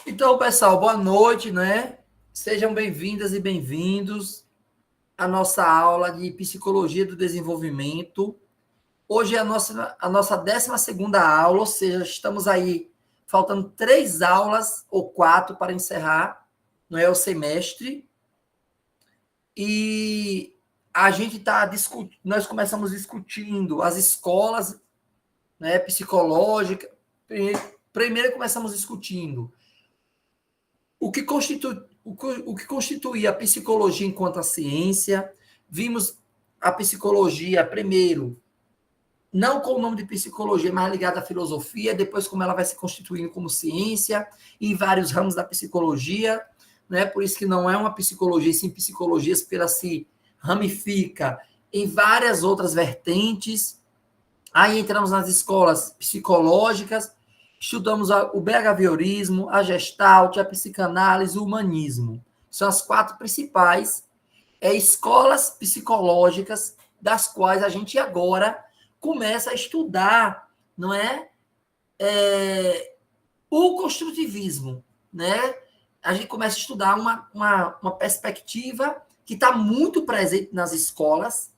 Então, pessoal, boa noite, né? Sejam bem-vindas e bem-vindos à nossa aula de Psicologia do Desenvolvimento. Hoje é a nossa 12ª aula, ou seja, estamos aí faltando 3 aulas ou 4 para encerrar, não é, o semestre. E a gente está discutindo, nós começamos discutindo as escolas, né, psicológicas. Primeiro começamos discutindo o que constitui a psicologia enquanto a ciência. Vimos a psicologia primeiro, não com o nome de psicologia, mas ligada à filosofia, depois como ela vai se constituindo como ciência, e vários ramos da psicologia, né? Por isso que não é uma psicologia, sim psicologias, porque ela se ramifica em várias outras vertentes. Aí entramos nas escolas psicológicas, estudamos o behaviorismo, a gestalt, a psicanálise, o humanismo. São as 4 principais escolas psicológicas das quais a gente agora começa a estudar, não é? O construtivismo, né? A gente começa a estudar uma perspectiva que está muito presente nas escolas,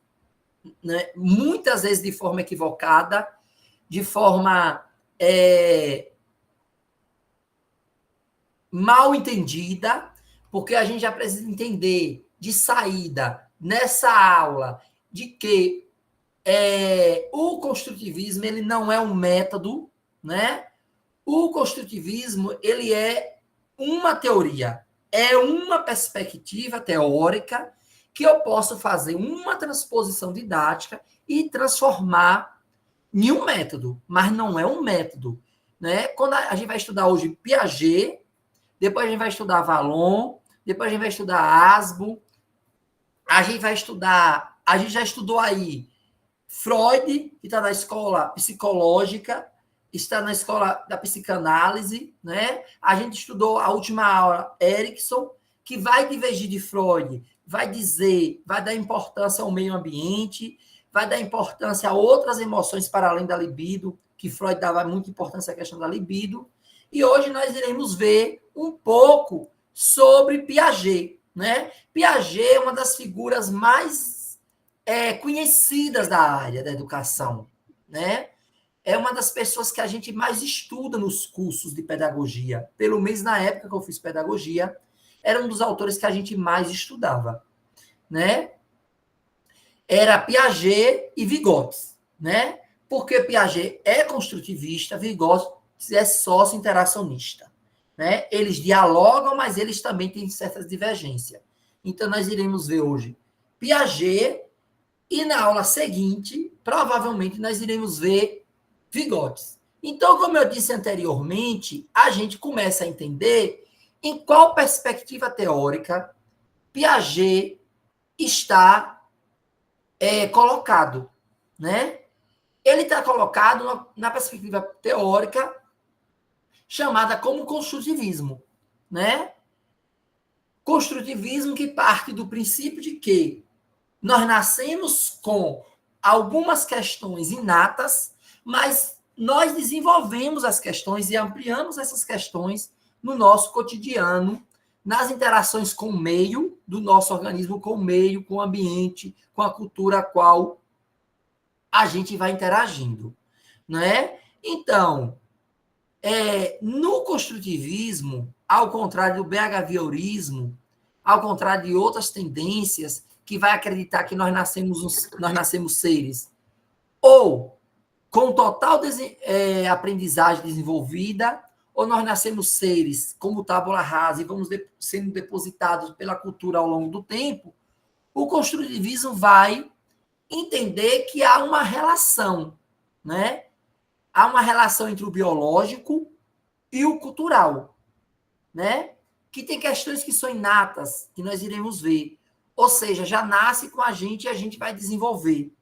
né? Muitas vezes de forma equivocada, de forma mal entendida, porque a gente já precisa entender de saída nessa aula de que o construtivismo ele não é um método, né? O construtivismo ele é uma teoria, é uma perspectiva teórica que eu posso fazer uma transposição didática e transformar em um método, mas não é um método, né? Quando a gente vai estudar hoje Piaget, depois a gente vai estudar Vallon, depois a gente vai estudar Asbo, a gente já estudou aí Freud, que está na escola psicológica, está na escola da psicanálise, né? A gente estudou a última aula Erickson, que vai divergir de Freud, vai dar importância ao meio ambiente, vai dar importância a outras emoções para além da libido, que Freud dava muita importância à questão da libido. E hoje nós iremos ver um pouco sobre Piaget, né? Piaget é uma das figuras mais conhecidas da área da educação, né? É uma das pessoas que a gente mais estuda nos cursos de pedagogia. Pelo menos na época que eu fiz pedagogia, era um dos autores que a gente mais estudava, né? Era Piaget e Vygotsky, né? Porque Piaget é construtivista, Vygotsky é sócio-interacionista, né? Eles dialogam, mas eles também têm certas divergências. Então, nós iremos ver hoje Piaget e na aula seguinte, provavelmente, nós iremos ver Vygotsky. Então, como eu disse anteriormente, a gente começa a entender em qual perspectiva teórica Piaget está colocado, né? Ele está colocado na perspectiva teórica chamada como construtivismo, né? Construtivismo que parte do princípio de que nós nascemos com algumas questões inatas, mas nós desenvolvemos as questões e ampliamos essas questões no nosso cotidiano, nas interações com o meio do nosso organismo, com o meio, com o ambiente, com a cultura a qual a gente vai interagindo, né? Então, no construtivismo, ao contrário do behaviorismo, ao contrário de outras tendências que vai acreditar que nós nascemos seres ou com total aprendizagem desenvolvida, ou nós nascemos seres como tábula rasa e vamos sendo depositados pela cultura ao longo do tempo, o construtivismo vai entender que há uma relação, né? Há uma relação entre o biológico e o cultural, né? Que tem questões que são inatas, que nós iremos ver. Ou seja, já nasce com a gente e a gente vai desenvolver.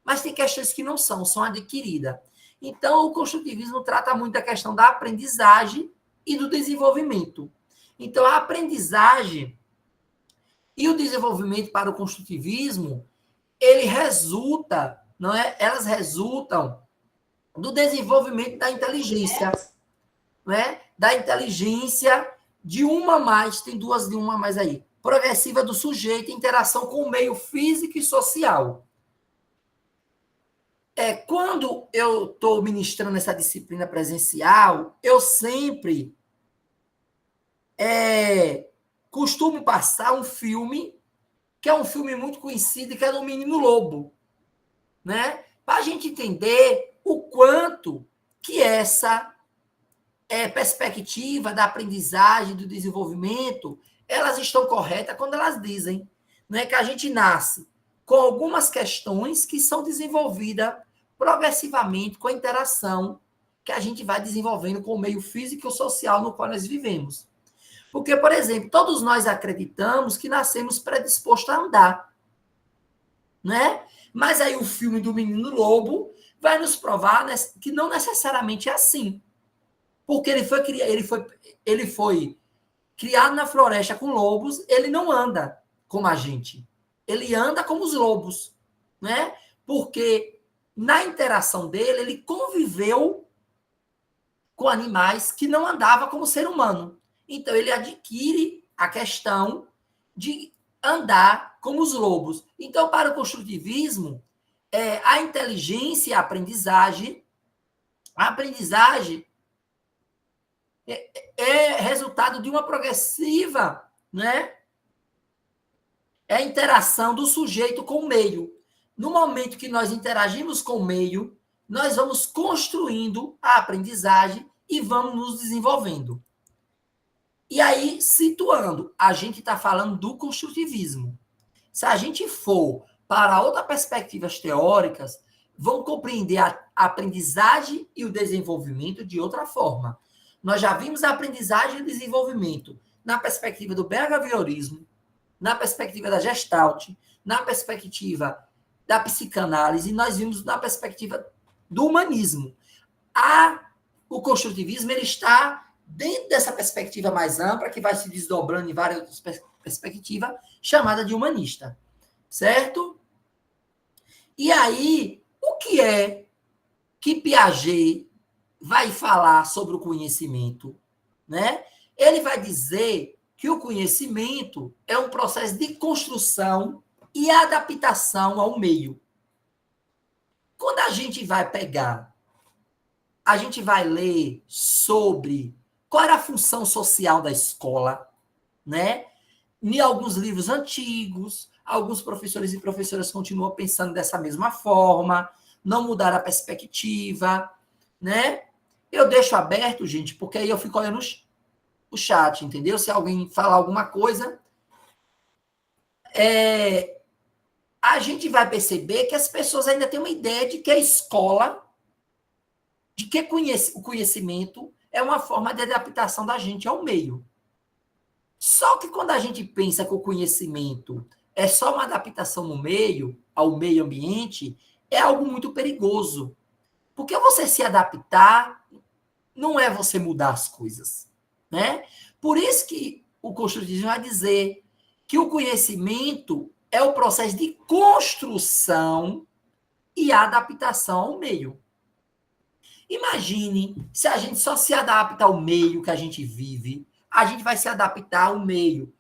Mas tem questões que não são adquiridas. Então, o construtivismo trata muito da questão da aprendizagem e do desenvolvimento. Então, a aprendizagem e o desenvolvimento para o construtivismo, elas resultam do desenvolvimento da inteligência, né, da inteligência de uma a mais, tem duas de uma a mais aí, progressiva do sujeito em interação com o meio físico e social. Quando eu estou ministrando essa disciplina presencial, eu sempre costumo passar um filme, que é um filme muito conhecido, que é do Menino Lobo, né? Para a gente entender o quanto que essa perspectiva da aprendizagem, do desenvolvimento, elas estão corretas quando elas dizem, né, que a gente nasce com algumas questões que são desenvolvidas progressivamente com a interação que a gente vai desenvolvendo com o meio físico e social no qual nós vivemos. Porque, por exemplo, todos nós acreditamos que nascemos predispostos a andar, né? Mas aí o filme do Menino Lobo vai nos provar que não necessariamente é assim. Porque ele foi criado na floresta com lobos, ele não anda como a gente. Ele anda como os lobos, né? Porque na interação dele, ele conviveu com animais que não andavam como ser humano. Então, ele adquire a questão de andar como os lobos. Então, para o construtivismo, a inteligência e a aprendizagem é resultado de uma progressiva, né? É a interação do sujeito com o meio. No momento que nós interagimos com o meio, nós vamos construindo a aprendizagem e vamos nos desenvolvendo. E aí, situando, a gente está falando do construtivismo. Se a gente for para outras perspectivas teóricas, vão compreender a aprendizagem e o desenvolvimento de outra forma. Nós já vimos a aprendizagem e o desenvolvimento na perspectiva do behaviorismo, na perspectiva da Gestalt, na perspectiva da psicanálise, e nós vimos na perspectiva do humanismo. O construtivismo ele está dentro dessa perspectiva mais ampla, que vai se desdobrando em várias outras perspectivas, chamada de humanista. Certo? E aí, o que é que Piaget vai falar sobre o conhecimento? Né? Ele vai dizer que o conhecimento é um processo de construção e adaptação ao meio. Quando a gente vai pegar, a gente vai ler sobre qual era a função social da escola, né? Em alguns livros antigos, alguns professores e professoras continuam pensando dessa mesma forma, não mudaram a perspectiva, né? Eu deixo aberto, gente, porque aí eu fico olhando o chat, entendeu? Se alguém falar alguma coisa, a gente vai perceber que as pessoas ainda têm uma ideia de que a escola, de que o conhecimento é uma forma de adaptação da gente ao meio. Só que quando a gente pensa que o conhecimento é só uma adaptação no meio, ao meio ambiente, é algo muito perigoso. Porque você se adaptar não é você mudar as coisas, né? Por isso que o construtivismo vai dizer que o conhecimento é o processo de construção e adaptação ao meio. Imagine se a gente só se adapta ao meio que a gente vive, a gente vai se adaptar ao meio.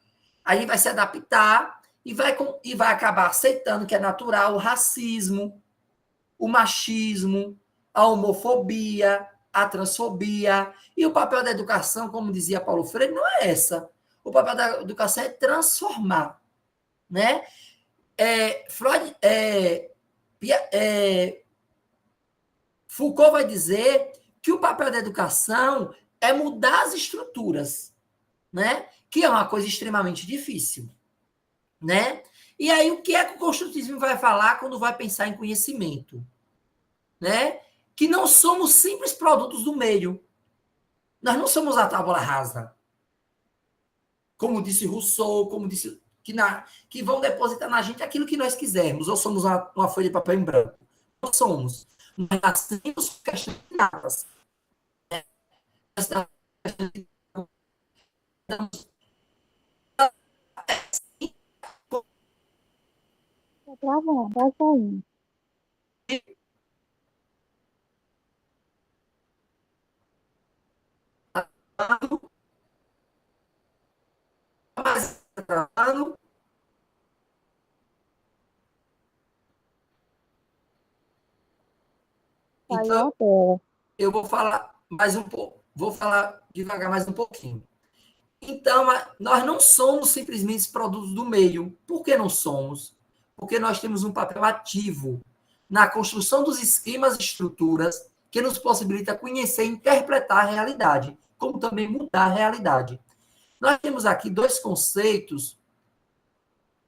A gente vai se adaptar e vai acabar aceitando que é natural o racismo, o machismo, a homofobia, a transfobia. E o papel da educação, como dizia Paulo Freire, não é essa. O papel da educação é transformar. Né? Freud, Foucault vai dizer que o papel da educação é mudar as estruturas, né? Que é uma coisa extremamente difícil. Né? E aí, o que é que o construtivismo vai falar quando vai pensar em conhecimento? Né? Que não somos simples produtos do meio. Nós não somos a tábula rasa. Como disse Rousseau, como disse que vão depositar na gente aquilo que nós quisermos, ou somos uma folha de papel em branco. Não somos. Nós nascemos questionadas. Tá travando, vai saindo. Falhou a tela. eu vou falar mais um pouco, vou falar devagar mais um pouquinho. Então, nós não somos simplesmente produtos do meio. Por que não somos? Porque nós temos um papel ativo na construção dos esquemas e estruturas que nos possibilita conhecer e interpretar a realidade, como também mudar a realidade. Nós temos aqui dois conceitos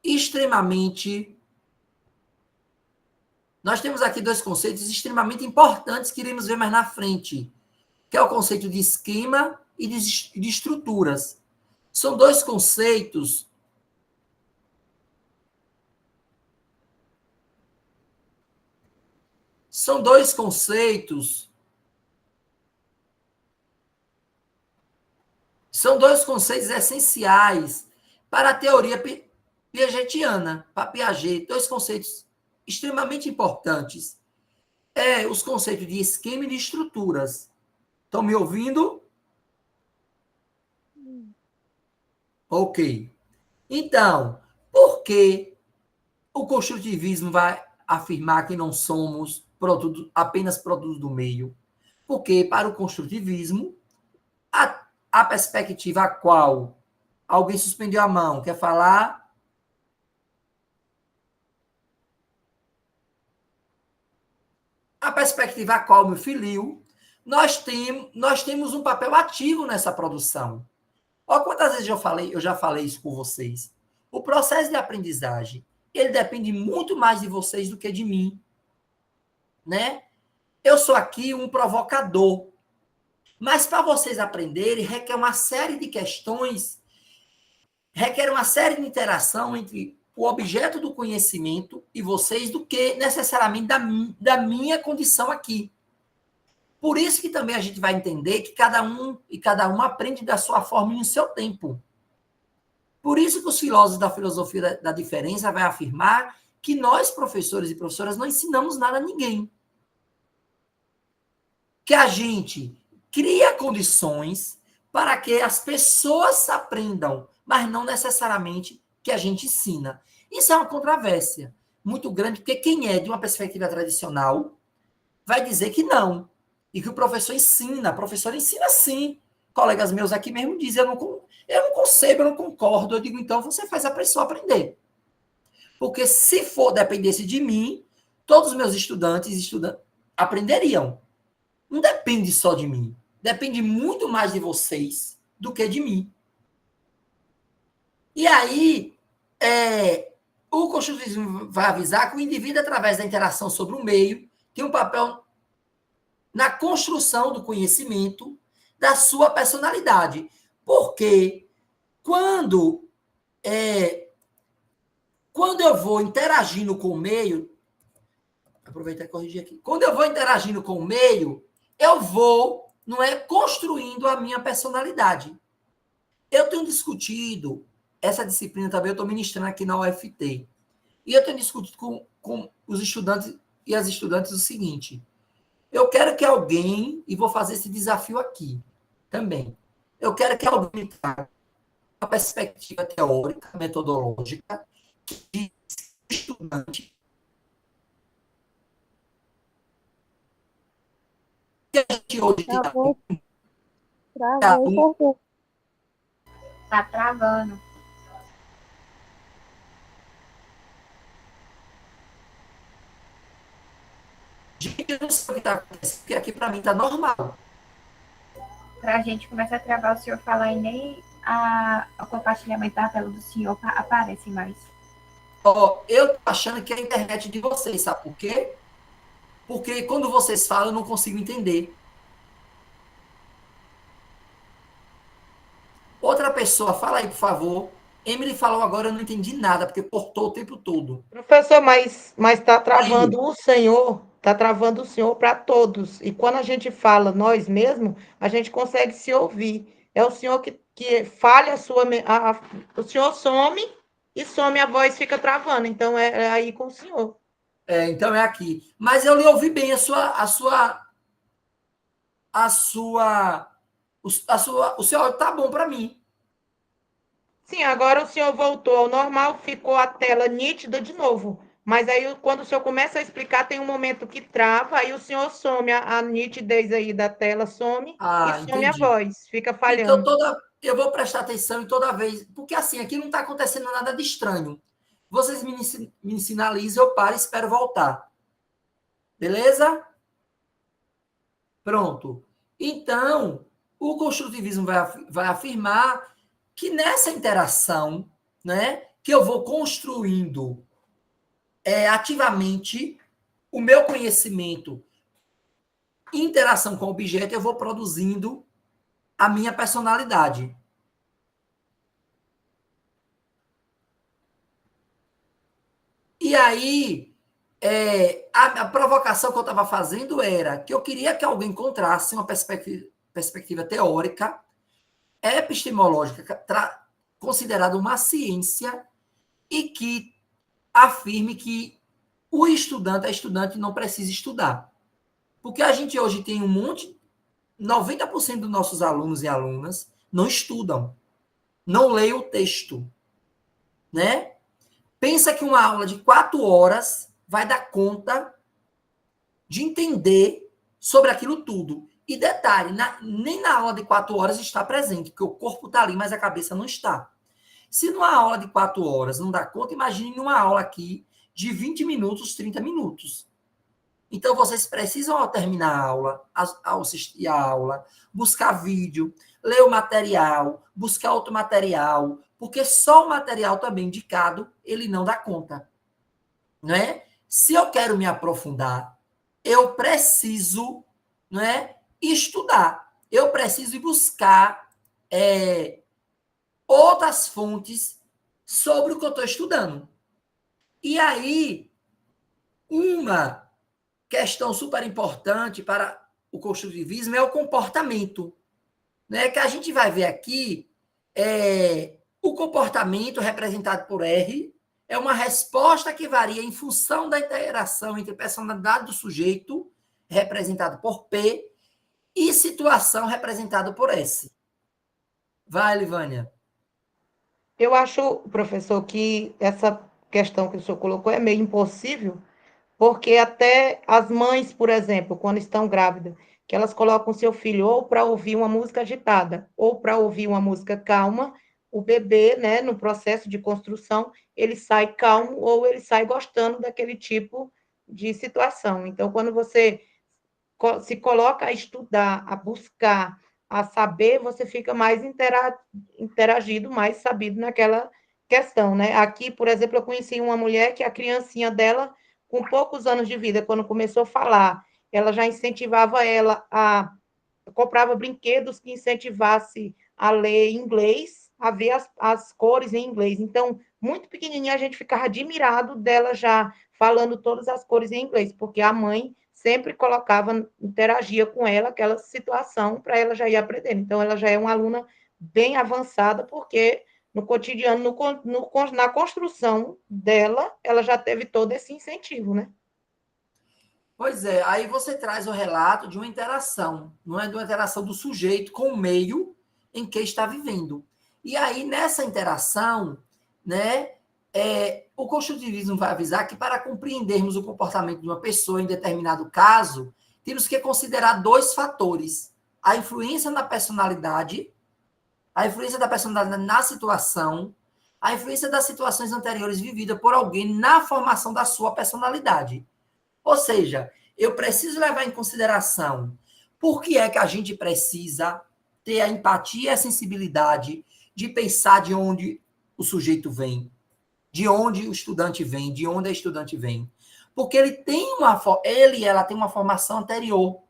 extremamente importantes que iremos ver mais na frente, que é o conceito de esquema e de estruturas. São dois conceitos essenciais para a teoria piagetiana, para Piaget, dois conceitos extremamente importantes. Os conceitos de esquema e de estruturas. Estão me ouvindo? Ok. Então, por que o construtivismo vai afirmar que não somos apenas produtos do meio? Porque, para o construtivismo, a perspectiva a qual alguém suspendeu a mão, quer falar? A perspectiva a qual me filiu, nós temos um papel ativo nessa produção. Olha quantas vezes eu já falei isso com vocês. O processo de aprendizagem, ele depende muito mais de vocês do que de mim. Né? Eu sou aqui um provocador. Mas para vocês aprenderem, requer uma série de questões, requer uma série de interação entre o objeto do conhecimento e vocês do que necessariamente da minha condição aqui. Por isso que também a gente vai entender que cada um aprende da sua forma e no seu tempo. Por isso que os filósofos da filosofia da diferença vai afirmar que nós, professores e professoras, não ensinamos nada a ninguém. Que a gente cria condições para que as pessoas aprendam, mas não necessariamente que a gente ensina. Isso é uma controvérsia muito grande, porque quem é de uma perspectiva tradicional vai dizer que não, e que o professor ensina. A professora ensina sim. Colegas meus aqui mesmo dizem, eu não concebo, eu não concordo. Eu digo, então você faz a pessoa aprender. Porque se for dependesse de mim, todos os meus estudantes aprenderiam. Não depende só de mim. Depende muito mais de vocês do que de mim. E aí, o construtivismo vai avisar que o indivíduo, através da interação sobre o meio, tem um papel na construção do conhecimento da sua personalidade. Porque quando eu vou interagindo com o meio, aproveitar e corrigir aqui. Quando eu vou interagindo com o meio, eu vou, construindo a minha personalidade. Eu tenho discutido, essa disciplina também eu estou ministrando aqui na UFT, e eu tenho discutido com os estudantes e as estudantes o seguinte: eu quero que alguém, e vou fazer esse desafio aqui também, eu quero que alguém traga uma perspectiva teórica, metodológica, que o estudante que a gente hoje Travou, travou e cortou. Tá travando. Gente, eu não sei o que está acontecendo, porque aqui para mim está normal. Pra gente começar a travar, o senhor falar e nem o compartilhamento da tela do senhor aparece mais. Eu tô achando que é a internet de vocês, sabe por quê? Porque quando vocês falam, eu não consigo entender. Outra pessoa, fala aí, por favor. Emily falou agora, eu não entendi nada, porque cortou o tempo todo. Professor, mas está travando o senhor, está travando o senhor para todos. E quando a gente fala nós mesmos, a gente consegue se ouvir. É o senhor que falha a sua. O senhor some e some, a voz fica travando. Então é aí com o senhor. Então é aqui. Mas eu lhe ouvi bem o seu áudio tá bom para mim. Sim, agora o senhor voltou ao normal, ficou a tela nítida de novo. Mas aí, quando o senhor começa a explicar, tem um momento que trava, aí o senhor some, a nitidez aí da tela some e Ah, some a entendi. voz, fica Então, falhando. eu vou prestar atenção em toda vez, porque assim, aqui não está acontecendo nada de estranho. Vocês me sinalizam, eu paro e espero voltar. Beleza? Pronto. Então, o construtivismo vai afirmar que nessa interação, né, que eu vou construindo ativamente o meu conhecimento, interação com o objeto, eu vou produzindo a minha personalidade. E aí, a provocação que eu estava fazendo era que eu queria que alguém encontrasse uma perspectiva teórica, epistemológica, considerada uma ciência, e que afirme que o estudante, a estudante, não precisa estudar. Porque a gente hoje tem um monte, 90% dos nossos alunos e alunas não estudam, não leem o texto, né? Pensa que uma aula de 4 horas vai dar conta de entender sobre aquilo tudo. E detalhe, nem na aula de 4 horas está presente, porque o corpo está ali, mas a cabeça não está. Se numa aula de 4 horas não dá conta, imagine numa aula aqui de 20 minutos, 30 minutos. Então, vocês precisam, ao terminar a aula, ao assistir a aula, buscar vídeo, ler o material, buscar outro material, porque só o material também indicado, ele não dá conta. Não é? Se eu quero me aprofundar, eu preciso, não é, estudar. Eu preciso ir buscar outras fontes sobre o que eu estou estudando. E aí, uma questão super importante para o construtivismo é o comportamento, né? Que a gente vai ver aqui, o comportamento representado por R é uma resposta que varia em função da interação entre personalidade do sujeito, representado por P, e situação, representada por S. Vai, Livânia. Eu acho, professor, que essa questão que o senhor colocou é meio impossível, porque até as mães, por exemplo, quando estão grávidas, que elas colocam seu filho ou para ouvir uma música agitada, ou para ouvir uma música calma, o bebê, né, no processo de construção, ele sai calmo ou ele sai gostando daquele tipo de situação. Então, quando você se coloca a estudar, a buscar, a saber, você fica mais interagido, mais sabido naquela questão, né? Aqui, por exemplo, eu conheci uma mulher que a criancinha dela, com poucos anos de vida, quando começou a falar, ela já incentivava ela a comprava brinquedos que incentivasse a ler inglês, a ver as cores em inglês. Então, muito pequenininha, a gente ficava admirado dela já falando todas as cores em inglês, porque a mãe sempre colocava, interagia com ela, aquela situação, para ela já ir aprendendo. Então, ela já é uma aluna bem avançada, porque no cotidiano, na construção dela, ela já teve todo esse incentivo, né? Pois é, aí você traz o relato de uma interação, não é de uma interação do sujeito com o meio em que está vivendo. E aí, nessa interação, né, o construtivismo vai avisar que para compreendermos o comportamento de uma pessoa em determinado caso, temos que considerar 2 fatores: a influência da personalidade na situação, a influência das situações anteriores vividas por alguém na formação da sua personalidade. Ou seja, eu preciso levar em consideração por que é que a gente precisa ter a empatia e a sensibilidade de pensar de onde o sujeito vem, de onde o estudante vem, de onde a estudante vem. Porque ela tem uma formação anterior,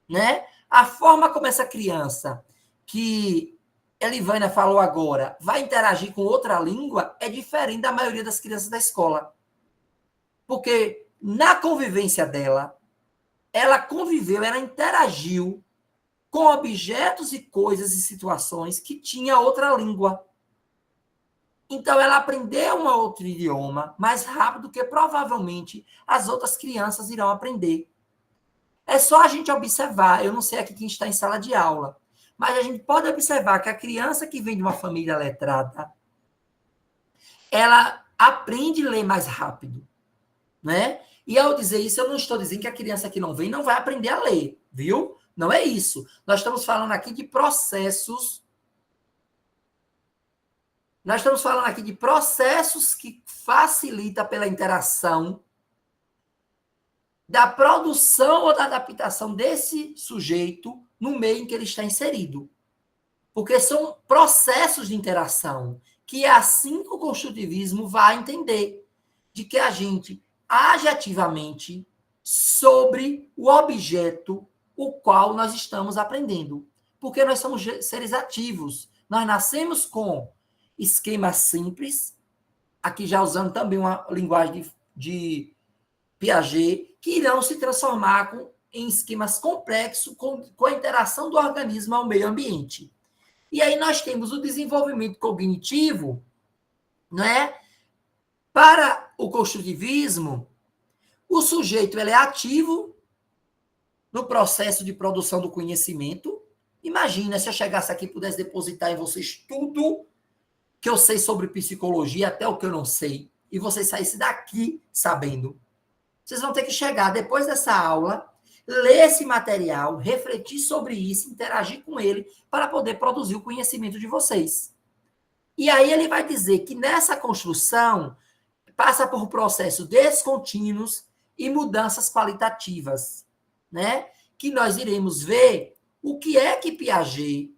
né? A forma como essa criança, que Elivânia falou agora, vai interagir com outra língua é diferente da maioria das crianças da escola. Porque na convivência dela, ela conviveu, ela interagiu com objetos e coisas e situações que tinha outra língua. Então, ela aprendeu um outro idioma mais rápido do que provavelmente as outras crianças irão aprender. É só a gente observar, eu não sei aqui quem está em sala de aula, mas a gente pode observar que a criança que vem de uma família letrada, ela aprende a ler mais rápido. né? E ao dizer isso, eu não estou dizendo que a criança que não vem não vai aprender a ler, viu? Não é isso. Nós estamos falando aqui de processos. Nós estamos falando aqui de processos que facilita pela interação da produção ou da adaptação desse sujeito no meio em que ele está inserido. Porque são processos de interação que é assim que o construtivismo vai entender, de que a gente age ativamente sobre o objeto o qual nós estamos aprendendo. Porque nós somos seres ativos. Nós nascemos com esquemas simples, aqui já usando também uma linguagem de Piaget, que irão se transformar em esquemas complexos com a interação do organismo ao meio ambiente. E aí nós temos o desenvolvimento cognitivo, não é? Para o construtivismo, o sujeito ele é ativo no processo de produção do conhecimento. Imagina se eu chegasse aqui e pudesse depositar em vocês tudo que eu sei sobre psicologia, até o que eu não sei, e vocês saíssem daqui sabendo. Vocês vão ter que chegar depois dessa aula, ler esse material, refletir sobre isso, interagir com ele, para poder produzir o conhecimento de vocês. E aí ele vai dizer que nessa construção passa por processos descontínuos e mudanças qualitativas, né? Que nós iremos ver o que é que Piaget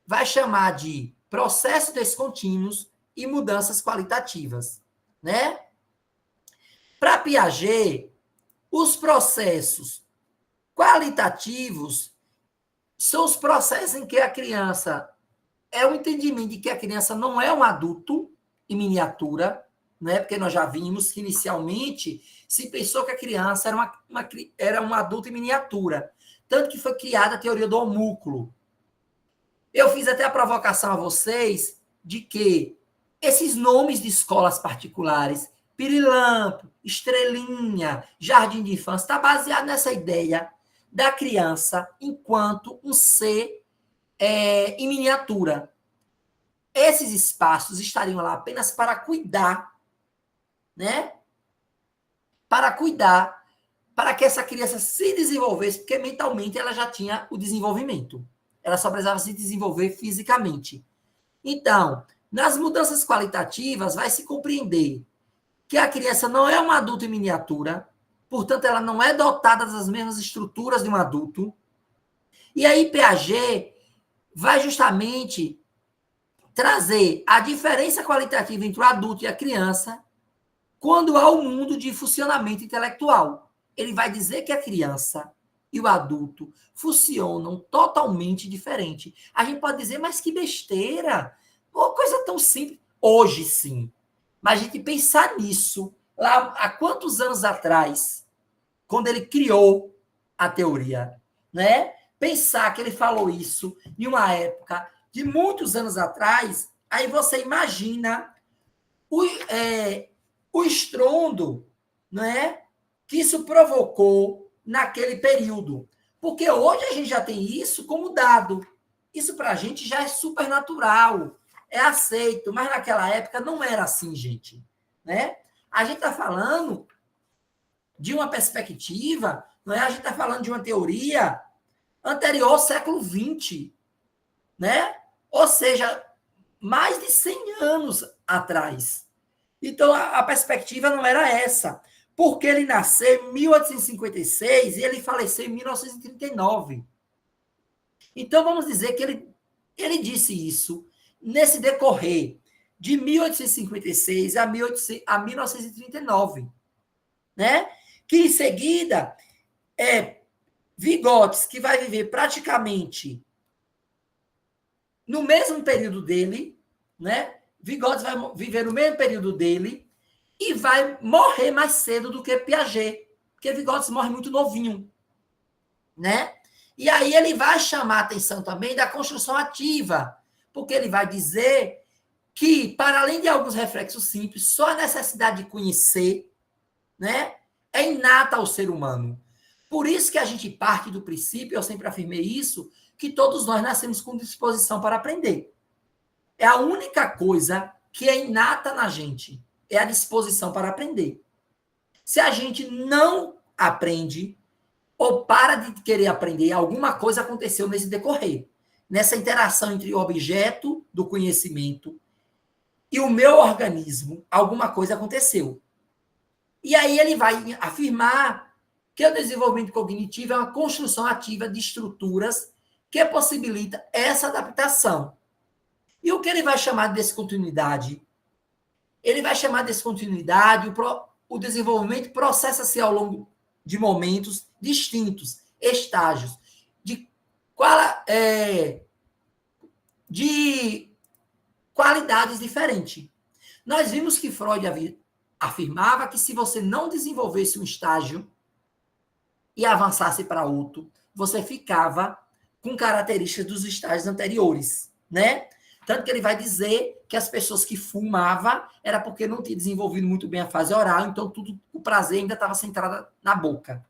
vai chamar de processos descontínuos e mudanças qualitativas, né? Para Piaget, os processos qualitativos são os processos em que a criança é o entendimento de que a criança não é um adulto em miniatura, né? Porque nós já vimos que inicialmente se pensou que a criança era um adulto em miniatura, tanto que foi criada a teoria do homúnculo. Eu fiz até a provocação a vocês de que esses nomes de escolas particulares, Pirilampo, Estrelinha, Jardim de Infância, está baseado nessa ideia da criança enquanto um ser em miniatura. Esses espaços estariam lá apenas para cuidar, né? Para cuidar, para que essa criança se desenvolvesse, porque mentalmente ela já tinha o desenvolvimento. Ela só precisava se desenvolver fisicamente. Então, nas mudanças qualitativas, vai se compreender que a criança não é um adulto em miniatura, portanto, ela não é dotada das mesmas estruturas de um adulto. E aí, Piaget vai justamente trazer a diferença qualitativa entre o adulto e a criança quando há um mundo de funcionamento intelectual. Ele vai dizer que a criança e o adulto funcionam totalmente diferente. A gente pode dizer, mas que besteira! Uma coisa tão simples. Hoje, sim. Mas a gente pensar nisso, lá há quantos anos atrás, quando ele criou a teoria, né? Pensar que ele falou isso em uma época de muitos anos atrás, aí você imagina o estrondo, né? Que isso provocou naquele período. Porque hoje a gente já tem isso como dado. Isso para a gente já é supernatural, é aceito, mas naquela época não era assim, gente. Né? A gente está falando de uma perspectiva, não é? A gente está falando de uma teoria anterior ao século XX, né? Ou seja, mais de 100 anos atrás. Então, a perspectiva não era essa. Porque ele nasceu em 1856 e ele faleceu em 1939. Então, vamos dizer que ele disse isso nesse decorrer de 1856 a 1939. Né? Que, em seguida, Vygotsky, que vai viver praticamente no mesmo período dele, né? Vygotsky vai viver no mesmo período dele e vai morrer mais cedo do que Piaget, porque Vygotsky morre muito novinho, né? E aí ele vai chamar a atenção também da construção ativa, porque ele vai dizer que, para além de alguns reflexos simples, só a necessidade de conhecer, né, é inata ao ser humano. Por isso que a gente parte do princípio, eu sempre afirmei isso, que todos nós nascemos com disposição para aprender. É a única coisa que é inata na gente, é a disposição para aprender. Se a gente não aprende ou para de querer aprender, alguma coisa aconteceu nesse decorrer, nessa interação entre o objeto do conhecimento e o meu organismo, alguma coisa aconteceu. E aí ele vai afirmar que o desenvolvimento cognitivo é uma construção ativa de estruturas que possibilita essa adaptação. E o que ele vai chamar de descontinuidade? Ele vai chamar de descontinuidade o desenvolvimento processa-se ao longo de momentos distintos, estágios, de qualidades diferentes. Nós vimos que Freud afirmava que se você não desenvolvesse um estágio e avançasse para outro, você ficava com características dos estágios anteriores, né? Tanto que ele vai dizer que as pessoas que fumavam era porque não tinham desenvolvido muito bem a fase oral, então tudo o prazer ainda estava centrado na boca.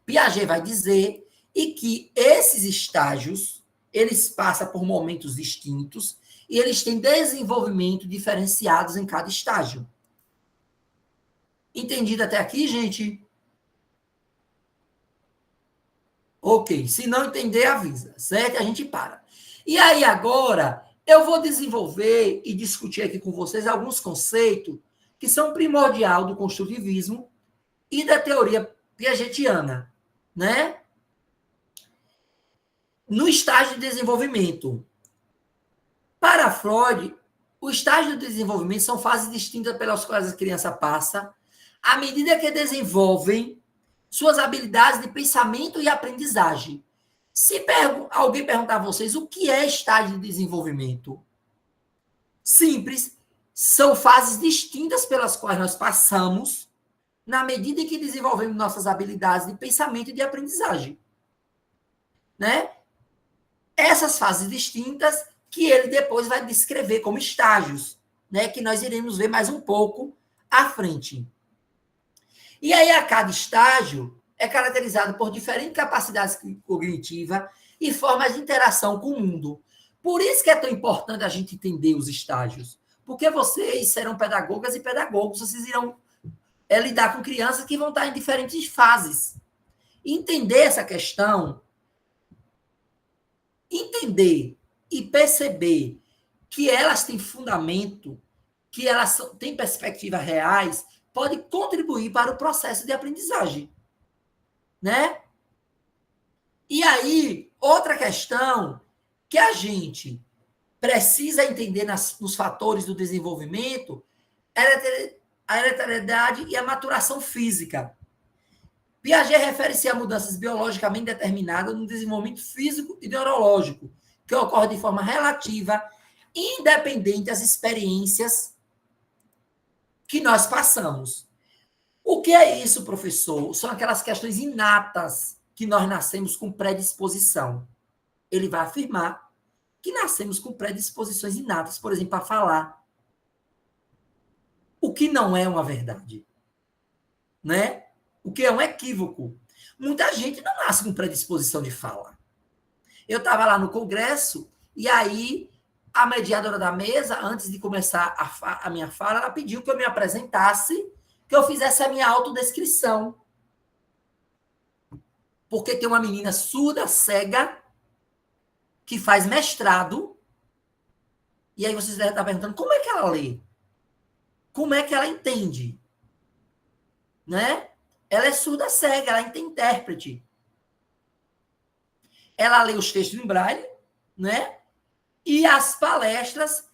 Piaget vai dizer e que esses estágios, eles passam por momentos distintos e eles têm desenvolvimento diferenciados em cada estágio. Entendido até aqui, gente? Ok. Se não entender, avisa, certo? A gente para. E aí, agora, eu vou desenvolver e discutir aqui com vocês alguns conceitos que são primordial do construtivismo e da teoria piagetiana, né? No estágio de desenvolvimento. Para Freud, o estágio de desenvolvimento são fases distintas pelas quais a criança passa à medida que desenvolvem suas habilidades de pensamento e aprendizagem. Se alguém perguntar a vocês o que é estágio de desenvolvimento, simples, são fases distintas pelas quais nós passamos na medida em que desenvolvemos nossas habilidades de pensamento e de aprendizagem. Né? Essas fases distintas que ele depois vai descrever como estágios, né? Que nós iremos ver mais um pouco à frente. E aí, a cada estágio é caracterizado por diferentes capacidades cognitivas e formas de interação com o mundo. Por isso que é tão importante a gente entender os estágios. Porque vocês serão pedagogas e pedagogos, vocês irão lidar com crianças que vão estar em diferentes fases. Entender essa questão, entender e perceber que elas têm fundamento, que elas têm perspectivas reais, pode contribuir para o processo de aprendizagem. Né? E aí, outra questão que a gente precisa entender nos fatores do desenvolvimento é a hereditariedade e a maturação física. Piaget refere-se a mudanças biologicamente determinadas no desenvolvimento físico e neurológico, que ocorre de forma relativa, independente das experiências que nós passamos. O que é isso, professor? São aquelas questões inatas que nós nascemos com predisposição. Ele vai afirmar que nascemos com predisposições inatas, por exemplo, para falar. O que não é uma verdade. Né? O que é um equívoco. Muita gente não nasce com predisposição de fala. Eu estava lá no congresso e aí a mediadora da mesa, antes de começar a minha fala, ela pediu que eu me apresentasse, que eu fizesse a minha autodescrição. Porque tem uma menina surda, cega, que faz mestrado, e aí vocês devem estar perguntando, como é que ela lê? Como é que ela entende? Né? Ela é surda, cega, ela é intérprete. Ela lê os textos em braille, né? E as palestras,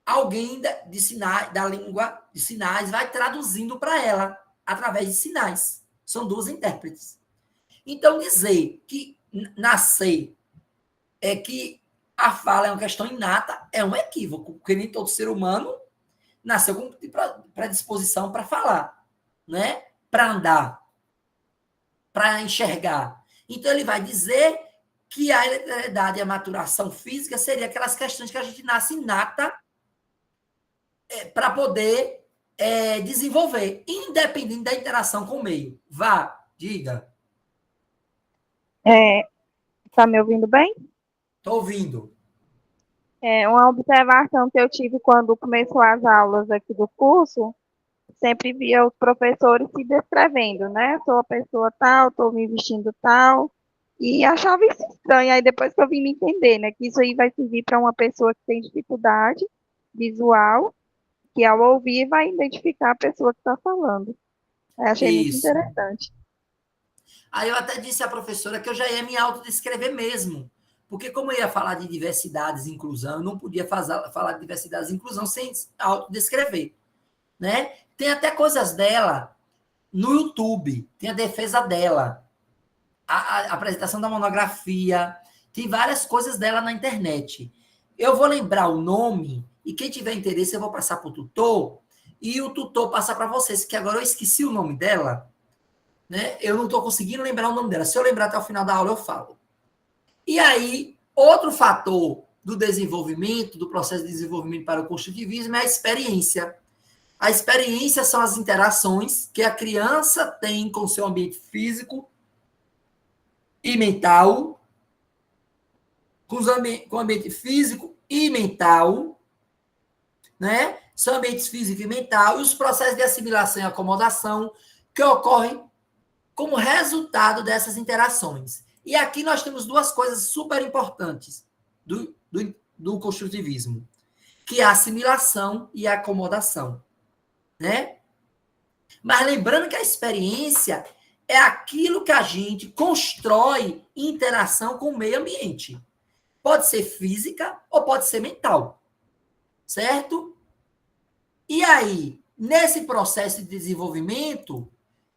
alguém de sinais, da língua de sinais vai traduzindo para ela através de sinais. São duas intérpretes. Então, dizer que nascer que a fala é uma questão inata é um equívoco, porque nem todo ser humano nasceu com predisposição para falar, né? Para andar, para enxergar. Então, ele vai dizer que a hereditariedade e a maturação física seria aquelas questões que a gente nasce inata para poder desenvolver, independente da interação com o meio. Vá, diga. Tá me ouvindo bem? Estou ouvindo. Uma observação que eu tive quando começou as aulas aqui do curso, sempre via os professores se descrevendo, né? Sou a pessoa tal, estou me vestindo tal, e achava isso estranho. Aí depois que eu vim me entender, né? Que isso aí vai servir para uma pessoa que tem dificuldade visual, que ao ouvir vai identificar a pessoa que está falando. Aí achei muito Isso. interessante. Aí eu até disse à professora que eu já ia me autodescrever mesmo. Porque como eu ia falar de diversidades e inclusão, eu não podia falar de diversidades e inclusão sem autodescrever, né? Tem até coisas dela no YouTube, tem a defesa dela, a apresentação da monografia, tem várias coisas dela na internet. Eu vou lembrar o nome e quem tiver interesse eu vou passar para o tutor e o tutor passar para vocês, que agora eu esqueci o nome dela, né? Eu não estou conseguindo lembrar o nome dela. Se eu lembrar até o final da aula, eu falo. E aí, outro fator do desenvolvimento, do processo de desenvolvimento para o construtivismo é a experiência. A experiência são as interações que a criança tem com o seu ambiente físico e mental, com o ambiente físico e mental, né? São ambientes físico e mental, e os processos de assimilação e acomodação que ocorrem como resultado dessas interações. E aqui nós temos duas coisas super importantes do construtivismo, que é a assimilação e a acomodação, né? Mas lembrando que a experiência é aquilo que a gente constrói em interação com o meio ambiente. Pode ser física ou pode ser mental, certo? E aí, nesse processo de desenvolvimento,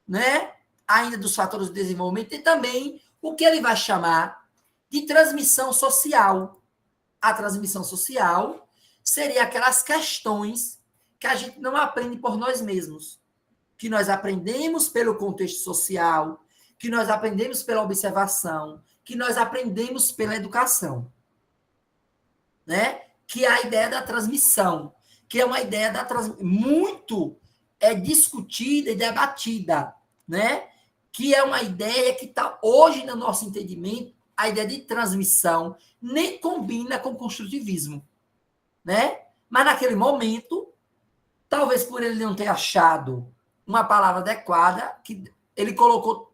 né, ainda dos fatores de desenvolvimento, tem também o que ele vai chamar de transmissão social. A transmissão social seria aquelas questões que a gente não aprende por nós mesmos, que nós aprendemos pelo contexto social, que nós aprendemos pela observação, que nós aprendemos pela educação, né? Que é a ideia da transmissão, que é uma ideia muito discutida e debatida, né? Que é uma ideia que está hoje no nosso entendimento, a ideia de transmissão nem combina com o construtivismo, né? Mas naquele momento, talvez por ele não ter achado uma palavra adequada, que ele colocou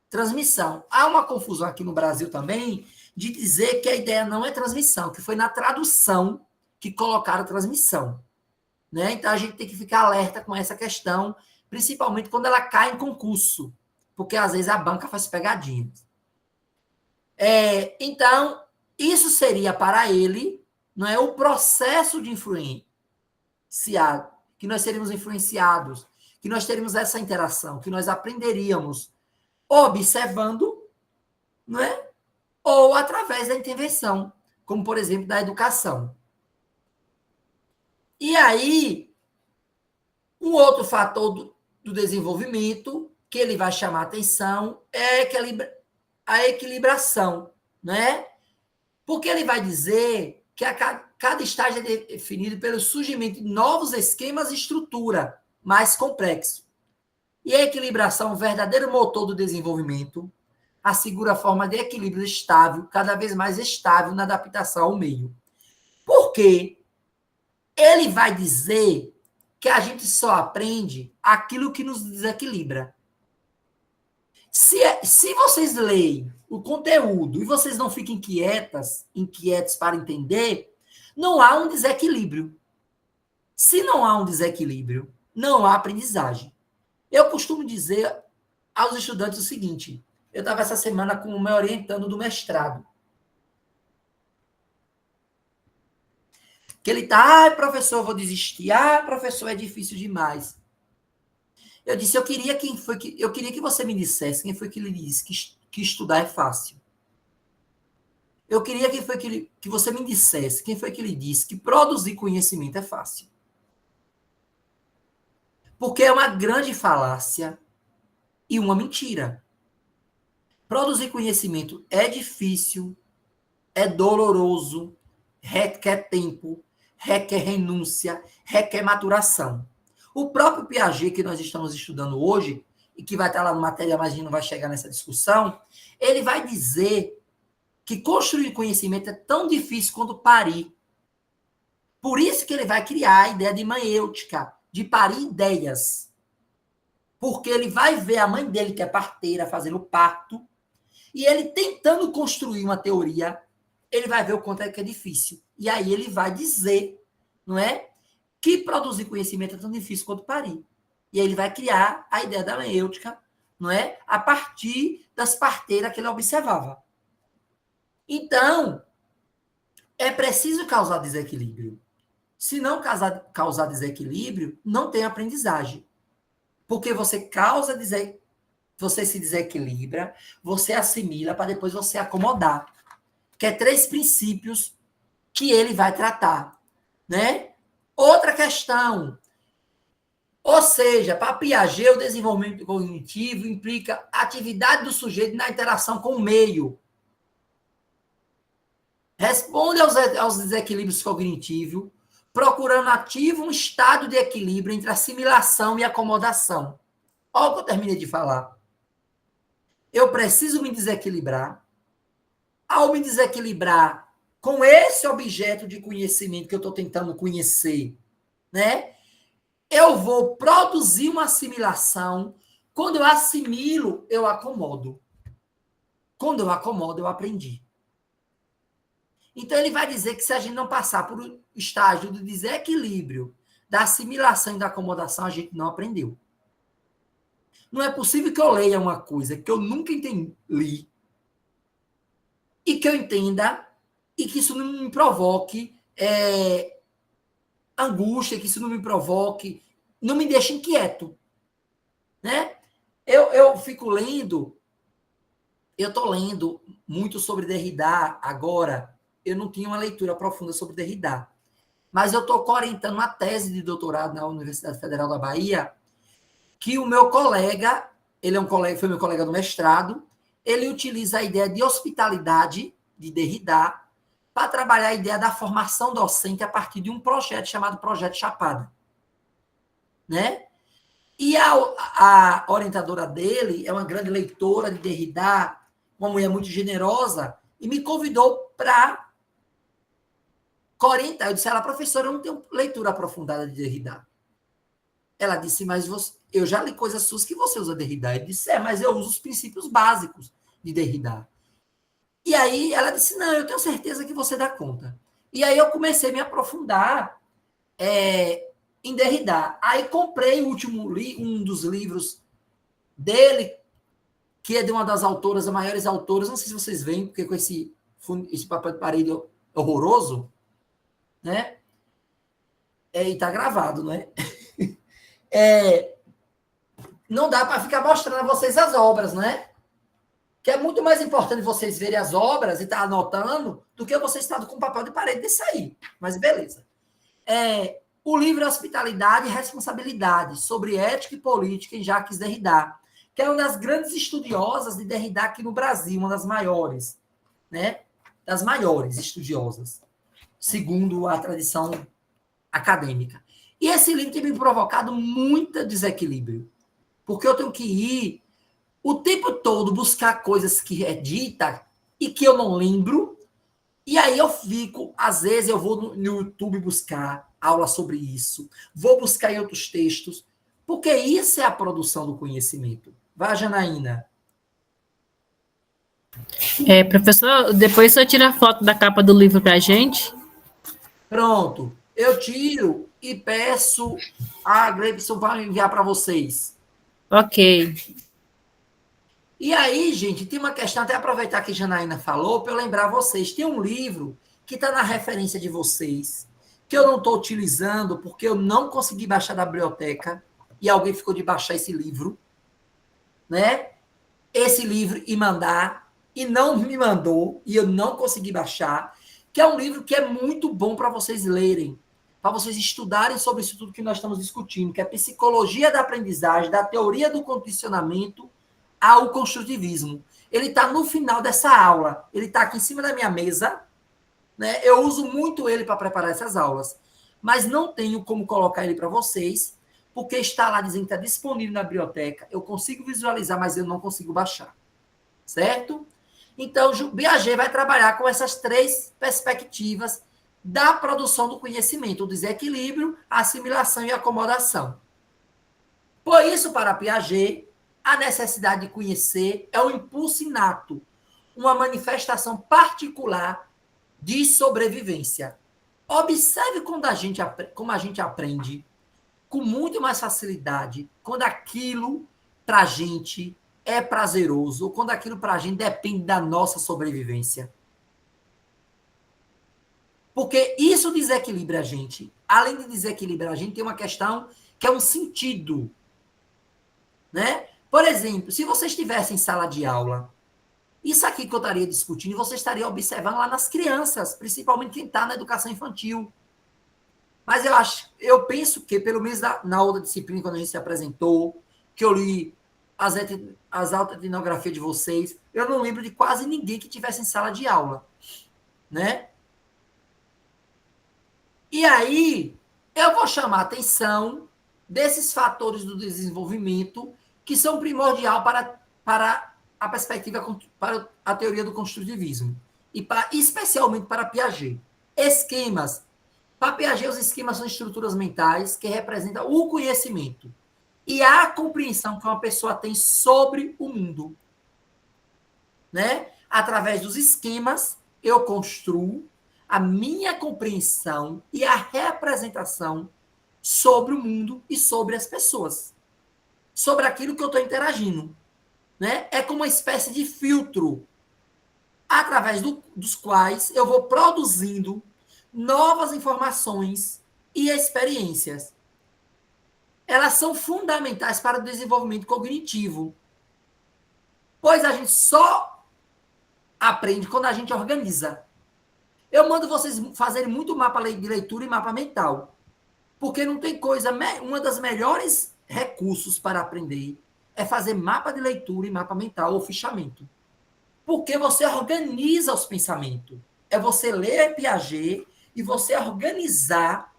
transmissão. Há uma confusão aqui no Brasil também de dizer que a ideia não é transmissão, que foi na tradução que colocaram transmissão, né? Então a gente tem que ficar alerta com essa questão, principalmente quando ela cai em concurso, porque às vezes a banca faz pegadinhas. Então, isso seria para ele, não é, o processo de influenciar, que nós seríamos influenciados, que nós teríamos essa interação, que nós aprenderíamos observando, não é? Ou através da intervenção, como, por exemplo, da educação. E aí, um outro fator do desenvolvimento que ele vai chamar a atenção é a equilibração, né? Porque ele vai dizer que cada estágio é definido pelo surgimento de novos esquemas e estrutura mais complexo. E a equilibração, o verdadeiro motor do desenvolvimento, assegura a forma de equilíbrio estável, cada vez mais estável na adaptação ao meio. Por quê? Ele vai dizer que a gente só aprende aquilo que nos desequilibra. Se vocês leem o conteúdo e vocês não ficam inquietos para entender, não há um desequilíbrio. Se não há um desequilíbrio, não há aprendizagem. Eu costumo dizer aos estudantes o seguinte, eu estava essa semana com o meu orientando do mestrado, que ele está, professor, eu vou desistir, professor, é difícil demais. Eu disse, eu queria que você me dissesse quem foi que lhe disse que estudar é fácil. Eu queria que você me dissesse quem foi que lhe disse que produzir conhecimento é fácil. Porque é uma grande falácia e uma mentira. Produzir conhecimento é difícil, é doloroso, requer tempo, requer renúncia, requer maturação. O próprio Piaget, que nós estamos estudando hoje, e que vai estar lá no material, mas a gente não vai chegar nessa discussão, ele vai dizer que construir conhecimento é tão difícil quanto parir. Por isso que ele vai criar a ideia de maiêutica, de parir ideias. Porque ele vai ver a mãe dele, que é parteira, fazendo parto, e ele tentando construir uma teoria, ele vai ver o quanto é que é difícil. E aí ele vai dizer, não é, que produzir conhecimento é tão difícil quanto parir. E aí ele vai criar a ideia da maiêutica, não é, a partir das parteiras que ele observava. Então, é preciso causar desequilíbrio. Se não causar desequilíbrio, não tem aprendizagem. Porque você você se desequilibra, você assimila para depois você acomodar. Que é 3 princípios que ele vai tratar, né? Outra questão. Ou seja, para Piaget, o desenvolvimento cognitivo implica a atividade do sujeito na interação com o meio. Responde aos desequilíbrios cognitivos, procurando ativo um estado de equilíbrio entre assimilação e acomodação. Olha o que eu terminei de falar. Eu preciso me desequilibrar. Ao me desequilibrar com esse objeto de conhecimento que eu estou tentando conhecer, né? Eu vou produzir uma assimilação. Quando eu assimilo, eu acomodo. Quando eu acomodo, eu aprendi. Então, ele vai dizer que se a gente não passar por um estágio do desequilíbrio, da assimilação e da acomodação, a gente não aprendeu. Não é possível que eu leia uma coisa que eu nunca li e que eu entenda e que isso não me provoque angústia, que isso não me provoque, não me deixe inquieto. Né? Eu fico lendo, eu estou lendo muito sobre Derrida agora. Eu não tinha uma leitura profunda sobre Derrida, mas eu estou orientando uma tese de doutorado na Universidade Federal da Bahia, que o meu colega, foi meu colega do mestrado, ele utiliza a ideia de hospitalidade de Derrida para trabalhar a ideia da formação docente a partir de um projeto chamado Projeto Chapada. Né? E a orientadora dele é uma grande leitora de Derrida, uma mulher muito generosa, e me convidou para orientar. Eu disse a ela, professora, eu não tenho leitura aprofundada de Derrida. Ela disse, mas eu já li coisas suas que você usa Derrida. Eu disse, mas eu uso os princípios básicos de Derrida. E aí ela disse, não, eu tenho certeza que você dá conta. E aí eu comecei a me aprofundar em Derrida. Aí comprei um dos livros dele, que é de uma das autoras, as maiores autoras, não sei se vocês veem, porque com esse papel de parede horroroso, né? E tá gravado, né? Não dá para ficar mostrando a vocês as obras, né? Que é muito mais importante vocês verem as obras e estar anotando do que vocês estarem com papel de parede desse aí. Mas beleza. O livro é Hospitalidade e Responsabilidade, sobre ética e política em Jacques Derrida, que é uma das grandes estudiosas de Derrida aqui no Brasil, uma das maiores, né? Das maiores estudiosas, segundo a tradição acadêmica. E esse livro tem me provocado muito desequilíbrio, porque eu tenho que ir o tempo todo buscar coisas que é dita e que eu não lembro, e aí eu fico, às vezes eu vou no YouTube buscar aula sobre isso, vou buscar em outros textos, porque isso é a produção do conhecimento. Vai, Janaína. Professor, depois o senhor tira a foto da capa do livro para a gente? Pronto, eu tiro e peço a Gleibson para enviar para vocês. Ok. E aí, gente, tem uma questão, até aproveitar que a Janaína falou, para eu lembrar vocês. Tem um livro que está na referência de vocês, que eu não estou utilizando porque eu não consegui baixar da biblioteca e alguém ficou de baixar esse livro, né? Esse livro e mandar, e não me mandou, e eu não consegui baixar, que é um livro que é muito bom para vocês lerem, para vocês estudarem sobre isso tudo que nós estamos discutindo, que é Psicologia da Aprendizagem, da Teoria do Condicionamento ao Construtivismo. Ele está no final dessa aula. Ele está aqui em cima da minha mesa. Né? Eu uso muito ele para preparar essas aulas. Mas não tenho como colocar ele para vocês, porque está lá dizendo que está disponível na biblioteca. Eu consigo visualizar, mas eu não consigo baixar. Certo? Então, Piaget vai trabalhar com essas 3 perspectivas da produção do conhecimento, o desequilíbrio, a assimilação e a acomodação. Por isso, para Piaget, a necessidade de conhecer é um impulso inato, uma manifestação particular de sobrevivência. Observe como a gente aprende com muito mais facilidade quando aquilo para a gente é prazeroso ou quando aquilo para a gente depende da nossa sobrevivência. Porque isso desequilibra a gente. Além de desequilibrar a gente, tem uma questão que é um sentido. Né? Por exemplo, se você estivesse em sala de aula, isso aqui que eu estaria discutindo, você estaria observando lá nas crianças, principalmente quem está na educação infantil. Mas eu penso que, pelo menos na outra disciplina, quando a gente se apresentou, que eu li as autoetnografias de vocês, eu não lembro de quase ninguém que tivesse em sala de aula. Né? E aí, eu vou chamar a atenção desses fatores do desenvolvimento que são primordial para a perspectiva, para a teoria do construtivismo, e especialmente para Piaget. Esquemas. Para Piaget, os esquemas são estruturas mentais que representam o conhecimento e a compreensão que uma pessoa tem sobre o mundo. Né? Através dos esquemas, eu construo a minha compreensão e a representação sobre o mundo e sobre as pessoas. Sobre aquilo que eu estou interagindo. Né? É como uma espécie de filtro através dos quais eu vou produzindo novas informações e experiências. Elas são fundamentais para o desenvolvimento cognitivo, pois a gente só aprende quando a gente organiza. Eu mando vocês fazerem muito mapa de leitura e mapa mental, porque não tem coisa, uma das melhores recursos para aprender é fazer mapa de leitura e mapa mental ou fichamento. Porque você organiza os pensamentos. É você ler Piaget e você organizar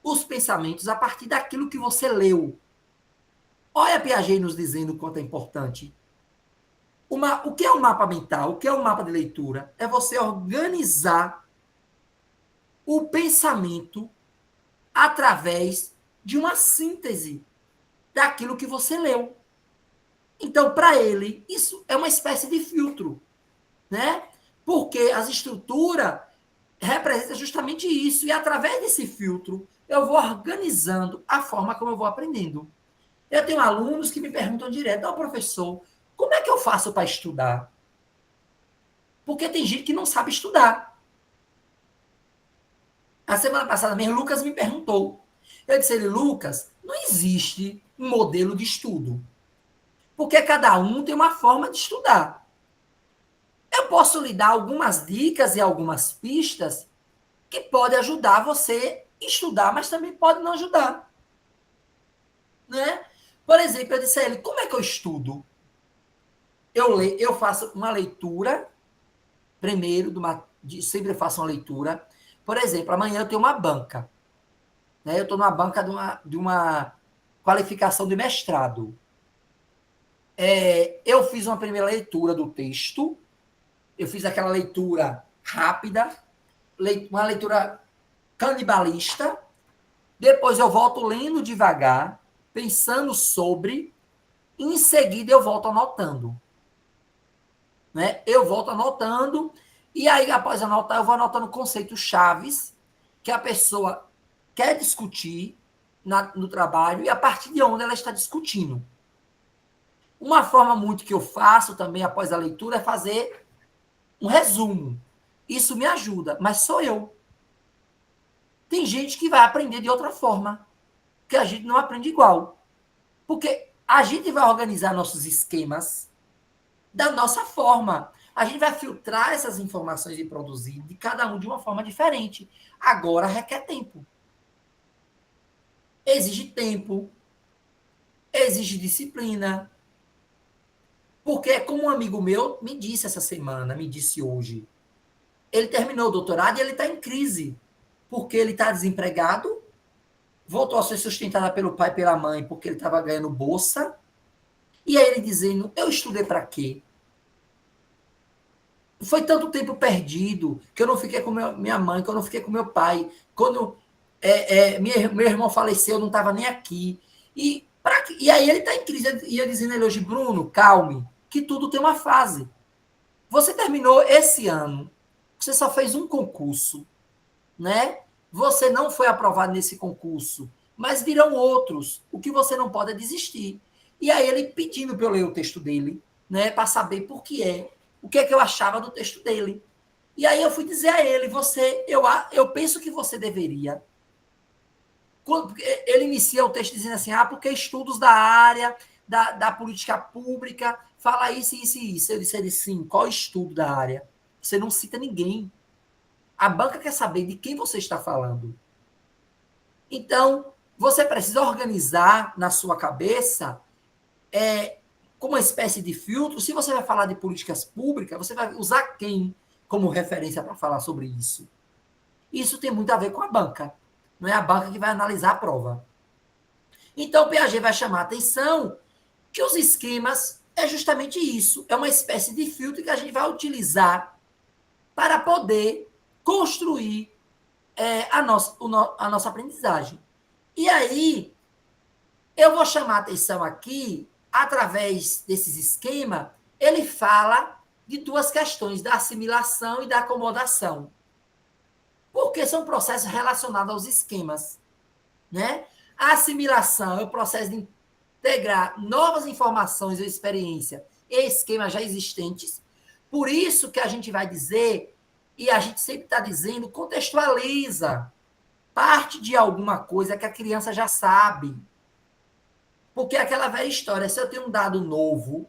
os pensamentos a partir daquilo que você leu. Olha Piaget nos dizendo o quanto é importante. O que é um mapa mental? O que é um mapa de leitura? É você organizar o pensamento através de uma síntese daquilo que você leu. Então, para ele, isso é uma espécie de filtro, né? Porque as estruturas representam justamente isso. E através desse filtro, eu vou organizando a forma como eu vou aprendendo. Eu tenho alunos que me perguntam direto, professor, como é que eu faço para estudar? Porque tem gente que não sabe estudar. A semana passada mesmo, Lucas me perguntou. Eu disse a ele, Lucas, não existe um modelo de estudo. Porque cada um tem uma forma de estudar. Eu posso lhe dar algumas dicas e algumas pistas que podem ajudar você a estudar, mas também pode não ajudar. Né? Por exemplo, eu disse a ele, como é que eu estudo? Eu faço uma leitura, primeiro, sempre eu faço uma leitura. Por exemplo, amanhã eu tenho uma banca. Né? Eu estou numa banca de uma qualificação de mestrado. Eu fiz uma primeira leitura do texto, eu fiz aquela leitura rápida, uma leitura canibalista, depois eu volto lendo devagar, pensando sobre, e em seguida eu volto anotando. Né? Eu volto anotando, e aí após anotar, eu vou anotando conceitos chaves que a pessoa quer discutir no trabalho e a partir de onde ela está discutindo. Uma forma muito que eu faço também após a leitura é fazer um resumo. Isso me ajuda, mas sou eu. Tem gente que vai aprender de outra forma, que a gente não aprende igual. Porque a gente vai organizar nossos esquemas da nossa forma. A gente vai filtrar essas informações e produzir de cada um de uma forma diferente. Agora requer tempo. Exige tempo. Exige disciplina. Porque, como um amigo meu me disse essa semana, me disse hoje, ele terminou o doutorado e ele está em crise, porque ele está desempregado, voltou a ser sustentado pelo pai e pela mãe, porque ele estava ganhando bolsa, e aí ele dizendo, eu estudei para quê? foi tanto tempo perdido que eu não fiquei com minha mãe, que eu não fiquei com meu pai. Quando meu irmão faleceu, eu não estava nem aqui. E aí ele está em crise. E eu dizendo a ele hoje, Bruno, calme, que tudo tem uma fase. Você terminou esse ano, você só fez um concurso, né? Você não foi aprovado nesse concurso, mas virão outros. O que você não pode é desistir. E aí ele pedindo para eu ler o texto dele, né, para saber por que o que é que eu achava do texto dele. E aí eu fui dizer a ele, eu penso que você deveria. Ele inicia o texto dizendo assim, porque estudos da área da política pública fala isso, isso e isso. Eu disse a ele, sim, qual estudo da área? Você não cita ninguém. A banca quer saber de quem você está falando. Então, você precisa organizar na sua cabeça como uma espécie de filtro. Se você vai falar de políticas públicas, você vai usar quem como referência para falar sobre isso? Isso tem muito a ver com a banca. Não é a banca que vai analisar a prova. Então, o Piaget vai chamar a atenção que os esquemas é justamente isso. É uma espécie de filtro que a gente vai utilizar para poder construir a nossa aprendizagem. E aí, eu vou chamar a atenção aqui, através desses esquemas, ele fala de duas questões, da assimilação e da acomodação. Porque são processos relacionados aos esquemas. Né? A assimilação é o processo de integrar novas informações ou experiência em esquemas já existentes. Por isso que a gente vai dizer, e a gente sempre está dizendo, contextualiza parte de alguma coisa que a criança já sabe. Porque é aquela velha história, se eu tenho um dado novo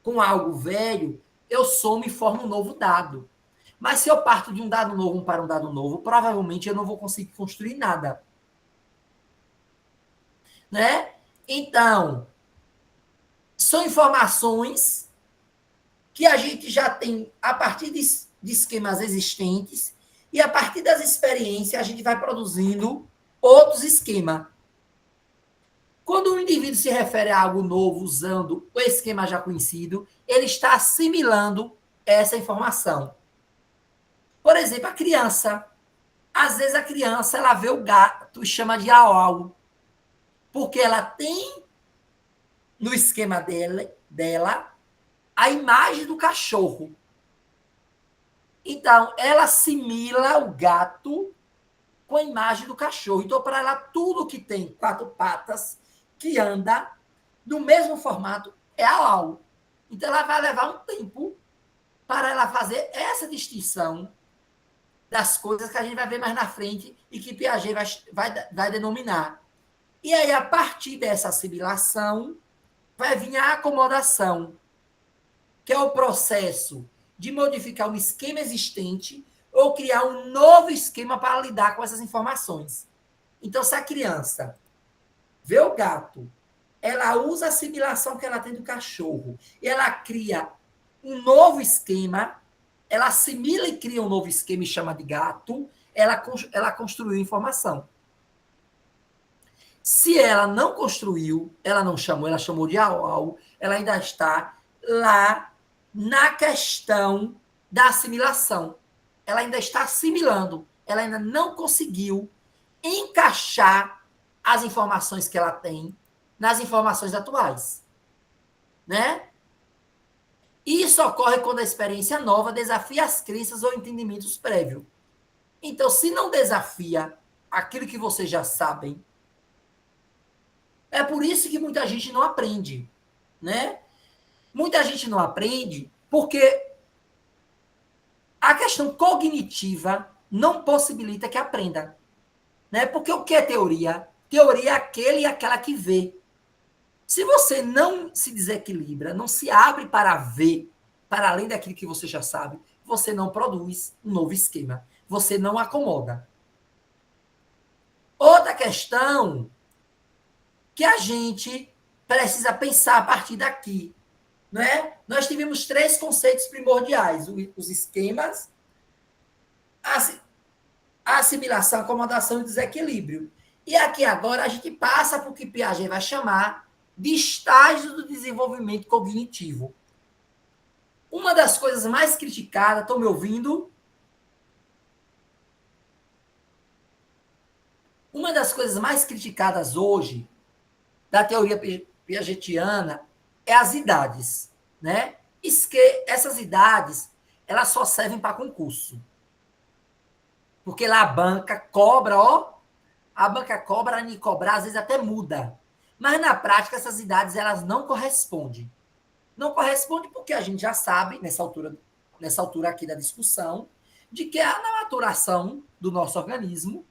com algo velho, eu somo e formo um novo dado. Mas se eu parto de um dado novo para um dado novo, provavelmente eu não vou conseguir construir nada. Né? Então, são informações que a gente já tem a partir de esquemas existentes e a partir das experiências a gente vai produzindo outros esquemas. Quando o indivíduo se refere a algo novo usando o esquema já conhecido, ele está assimilando essa informação. Por exemplo, a criança. Às vezes a criança ela vê o gato e chama de au-au, porque ela tem no esquema dela a imagem do cachorro. Então, ela assimila o gato com a imagem do cachorro. Então, para ela, tudo que tem 4 patas, que anda no mesmo formato, é au-au. Então, ela vai levar um tempo para ela fazer essa distinção das coisas que a gente vai ver mais na frente e que Piaget vai denominar. E aí, a partir dessa assimilação, vai vir a acomodação, que é o processo de modificar um esquema existente ou criar um novo esquema para lidar com essas informações. Então, se a criança vê o gato, ela usa a assimilação que ela tem do cachorro, e ela cria um novo esquema, ela assimila e cria um novo esquema e chama de gato, ela construiu informação. Se ela não construiu, ela não chamou, ela chamou de au-au, ela ainda está lá na questão da assimilação. Ela ainda está assimilando, ela ainda não conseguiu encaixar as informações que ela tem nas informações atuais. Né? Isso ocorre quando a experiência nova desafia as crenças ou entendimentos prévios. Então, se não desafia aquilo que vocês já sabem, é por isso que muita gente não aprende, né? Muita gente não aprende porque a questão cognitiva não possibilita que aprenda, né? Porque o que é teoria? Teoria é aquele e aquela que vê. Se você não se desequilibra, não se abre para ver, para além daquilo que você já sabe, você não produz um novo esquema. Você não acomoda. Outra questão que a gente precisa pensar a partir daqui. Né? Nós tivemos 3 conceitos primordiais: os esquemas, a assimilação, a acomodação e o desequilíbrio. E aqui agora a gente passa para o que Piaget vai chamar de estágios do desenvolvimento cognitivo. Uma das coisas mais criticadas, estão me ouvindo? Uma das coisas mais criticadas hoje da teoria piagetiana é as idades, né? Essas idades, elas só servem para concurso. Porque lá a banca cobra, a banca cobra, e cobrar, às vezes até muda. Mas na prática, essas idades, elas não correspondem. Não corresponde porque a gente já sabe, nessa altura aqui da discussão, de que na maturação do nosso organismo,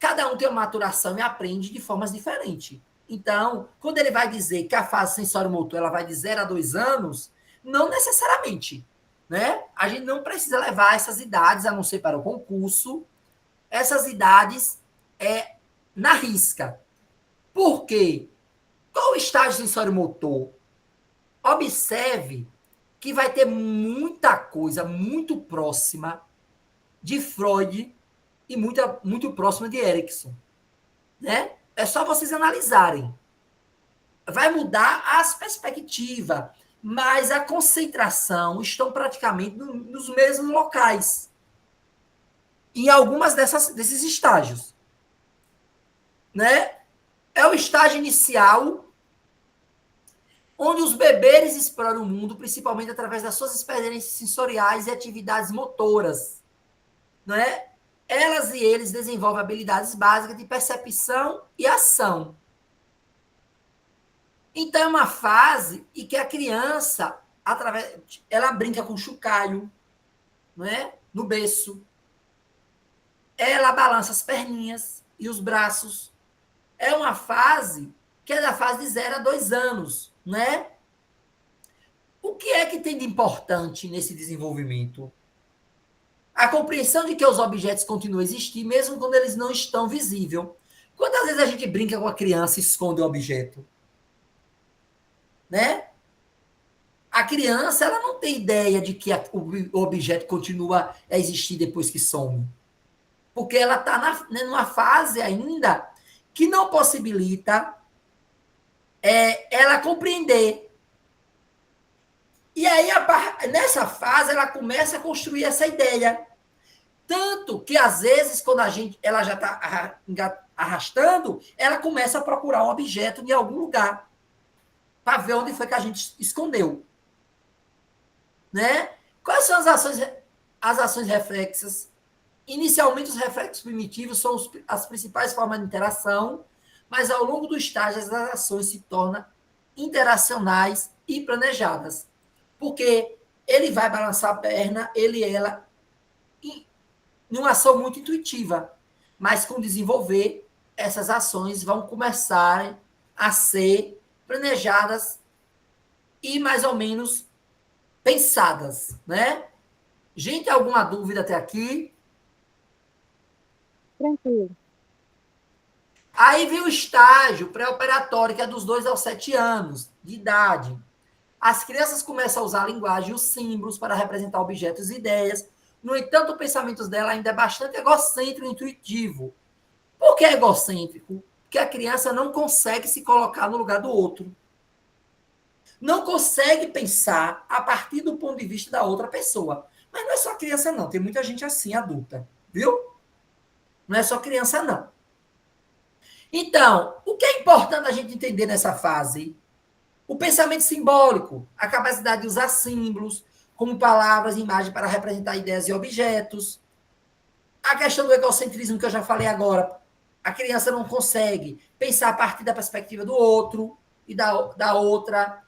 cada um tem uma maturação e aprende de formas diferentes. Então, quando ele vai dizer que a fase sensório-motor ela vai de 0 a 2 anos, não necessariamente. Né? A gente não precisa levar essas idades, a não ser para o concurso, essas idades na risca. Por quê? Qual o estágio sensório-motor? Observe que vai ter muita coisa muito próxima de Freud e muito próxima de Erikson. Né? É só vocês analisarem. Vai mudar as perspectivas, mas a concentração estão praticamente nos mesmos locais. Em algumas desses estágios. Né? É o estágio inicial, onde os bebês exploram o mundo, principalmente através das suas experiências sensoriais e atividades motoras. Né? Elas e eles desenvolvem habilidades básicas de percepção e ação. Então, é uma fase em que a criança, ela brinca com o chocalho, não é? No berço. Ela balança as perninhas e os braços. É uma fase que é da fase de 0 a 2 anos, né? O que é que tem de importante nesse desenvolvimento? A compreensão de que os objetos continuam a existir, mesmo quando eles não estão visíveis. Quantas vezes a gente brinca com a criança e esconde o objeto? Né? A criança ela não tem ideia de que o objeto continua a existir depois que some. Porque ela está numa fase ainda que não possibilita ela compreender. E aí, nessa fase, ela começa a construir essa ideia. Tanto que, às vezes, quando ela já está arrastando, ela começa a procurar um objeto em algum lugar para ver onde foi que a gente escondeu. Né? Quais são as ações reflexas? Inicialmente, os reflexos primitivos são as principais formas de interação, mas ao longo do estágio, as ações se tornam interacionais e planejadas. Porque ele vai balançar a perna, ela, em uma ação muito intuitiva. Mas com desenvolver, essas ações vão começar a ser planejadas e mais ou menos pensadas, né? Gente, alguma dúvida até aqui? Tranquilo. Aí vem o estágio pré-operatório, que é dos 2 aos 7 anos de idade. As crianças começam a usar a linguagem e os símbolos para representar objetos e ideias. No entanto, o pensamento dela ainda é bastante egocêntrico e intuitivo. Por que egocêntrico? Porque a criança não consegue se colocar no lugar do outro. Não consegue pensar a partir do ponto de vista da outra pessoa. Mas não é só criança, não. Tem muita gente assim, adulta. Viu? Não é só criança, não. Então, o que é importante a gente entender nessa fase? O pensamento simbólico, a capacidade de usar símbolos, como palavras e imagens para representar ideias e objetos. A questão do egocentrismo que eu já falei agora. A criança não consegue pensar a partir da perspectiva do outro e da outra.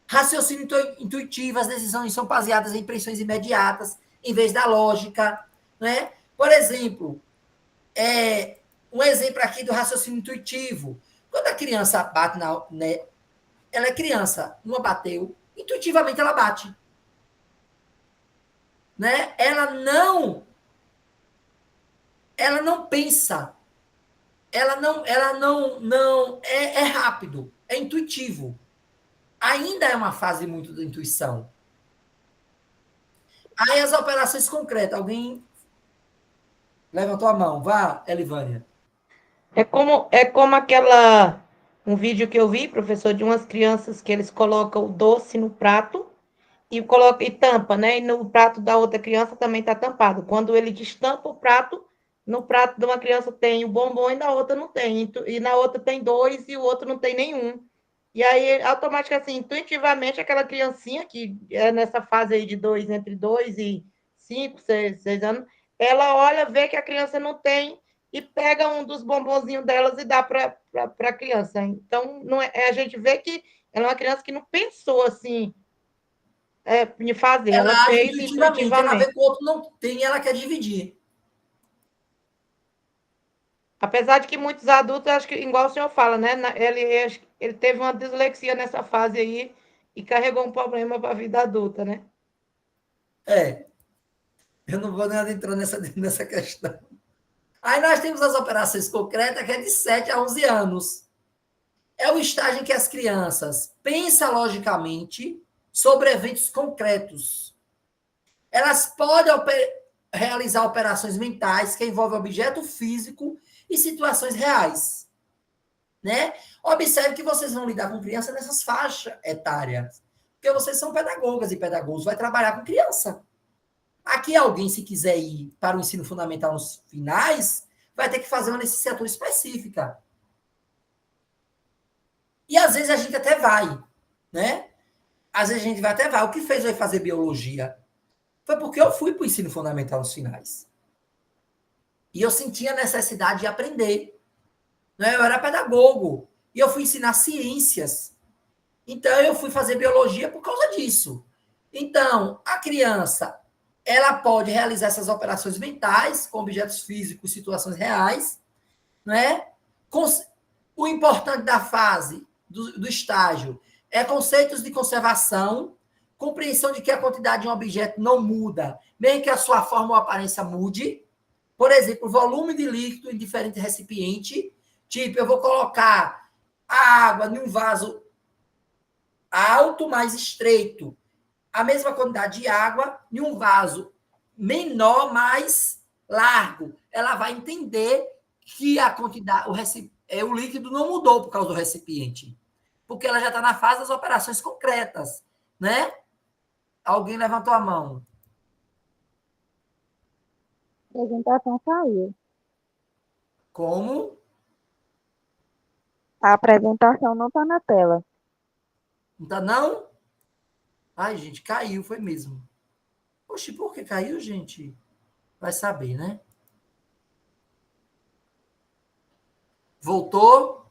Raciocínio intuitivo, as decisões são baseadas em impressões imediatas, em vez da lógica. Né? Por exemplo, um exemplo aqui do raciocínio intuitivo. Quando a criança bate ela é criança, não bateu, intuitivamente ela bate. Né? Ela não pensa. Ela não é rápido, é intuitivo. Ainda é uma fase muito da intuição. Aí as operações concretas. Alguém levantou a mão. Vá, Elivânia. É como um vídeo que eu vi, professor, de umas crianças que eles colocam o doce no prato e coloca e tampa, né? E no prato da outra criança também está tampado. Quando ele destampa o prato, no prato de uma criança tem o bombom e na outra não tem. E na outra tem 2 e o outro não tem nenhum. E aí, automaticamente, assim, intuitivamente, aquela criancinha que é nessa fase aí de 2, entre 2 e 5, 6 anos, ela olha, vê que a criança não tem e pega um dos bombonzinhos delas e dá para a criança. Então, não a gente vê que ela é uma criança que não pensou assim, de fazer, ela Ela age fez intuitivamente, ela vê intuitivamente. que o outro não tem e ela quer dividir. Apesar de que muitos adultos, acho que, igual o senhor fala, né? Ele teve uma dislexia nessa fase aí e carregou um problema para a vida adulta, né? É, eu não vou nem adentrar nessa questão. Aí nós temos as operações concretas, que é de 7 a 11 anos. É o estágio em que as crianças pensam logicamente sobre eventos concretos. Elas podem realizar operações mentais que envolvem objeto físico e situações reais. Né? Observe que vocês vão lidar com criança nessas faixas etárias. Porque vocês são pedagogas e pedagogos, vai trabalhar com criança. Aqui alguém, se quiser ir para o ensino fundamental nos finais, vai ter que fazer uma licenciatura específica. E às vezes a gente até vai, né? Às vezes a gente vai até vai. O que fez eu ir fazer biologia? Foi porque eu fui para o ensino fundamental nos finais. E eu sentia a necessidade de aprender. Né? Eu era pedagogo. E eu fui ensinar ciências. Então, eu fui fazer biologia por causa disso. Então, a criança, ela pode realizar essas operações mentais com objetos físicos, situações reais, né? O importante da fase, do estágio, é conceitos de conservação, compreensão de que a quantidade de um objeto não muda, nem que a sua forma ou aparência mude. Por exemplo, o volume de líquido em diferente recipiente. Tipo, eu vou colocar a água em um vaso alto, mais estreito. A mesma quantidade de água em um vaso menor, mais largo. Ela vai entender que a quantidade, o líquido não mudou por causa do recipiente. Porque ela já está na fase das operações concretas. Né? Alguém levantou a mão. A apresentação caiu. Como? A apresentação não está na tela. Não tá, não? Ai, gente, caiu, foi mesmo. Oxe, por que caiu, gente? Vai saber, né? Voltou?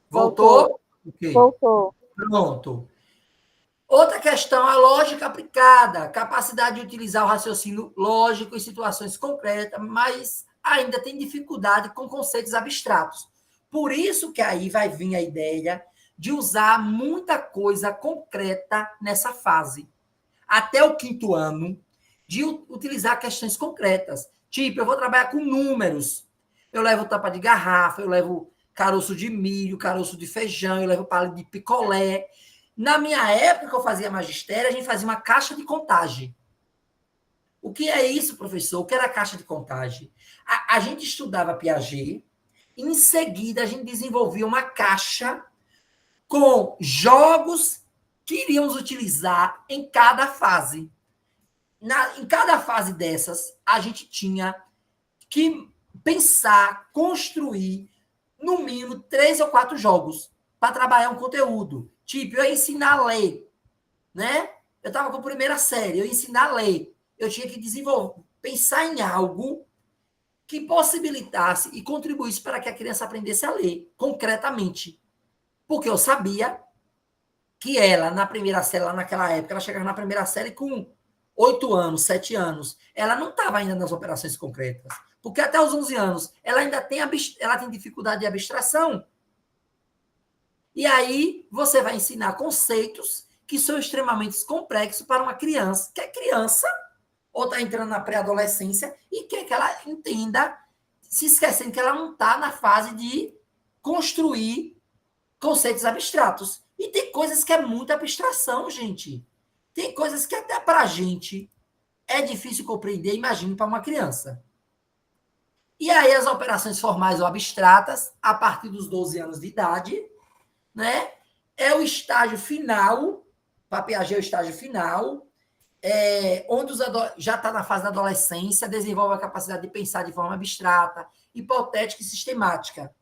Voltou? Okay. Voltou. Pronto. Outra questão, a lógica aplicada, capacidade de utilizar o raciocínio lógico em situações concretas, mas ainda tem dificuldade com conceitos abstratos. Por isso que aí vai vir a ideia de usar muita coisa concreta nessa fase. Até o 5º ano, de utilizar questões concretas. Tipo, eu vou trabalhar com números. Eu levo tampa de garrafa, eu levo caroço de milho, caroço de feijão, eu levo palito de picolé. Na minha época, que eu fazia magistério, a gente fazia uma caixa de contagem. O que é isso, professor? O que era a caixa de contagem? A gente estudava Piaget, e em seguida a gente desenvolvia uma caixa com jogos que iríamos utilizar em cada fase. Em cada fase dessas, a gente tinha que pensar, construir, no mínimo, 3 ou 4 jogos para trabalhar um conteúdo. Tipo, eu ia ensinar a ler, né? Eu estava com a primeira série, eu ia ensinar a ler. Eu tinha que desenvolver, pensar em algo que possibilitasse e contribuísse para que a criança aprendesse a ler, concretamente. Porque eu sabia que ela, na primeira série, lá naquela época, ela chegava na primeira série com 8 anos, 7 anos. Ela não estava ainda nas operações concretas. Porque até os 11 anos, ela ainda tem, ela tem dificuldade de abstração. E aí, você vai ensinar conceitos que são extremamente complexos para uma criança, que é criança, ou está entrando na pré-adolescência, e quer que ela entenda, se esquecendo que ela não está na fase de construir conceitos abstratos. E tem coisas que é muita abstração, gente. Tem coisas que até para a gente é difícil compreender, imagine para uma criança. E aí as operações formais ou abstratas, a partir dos 12 anos de idade, né? é o estágio final, para Piaget é o estágio final, onde já está na fase da adolescência, desenvolve a capacidade de pensar de forma abstrata, hipotética e sistemática.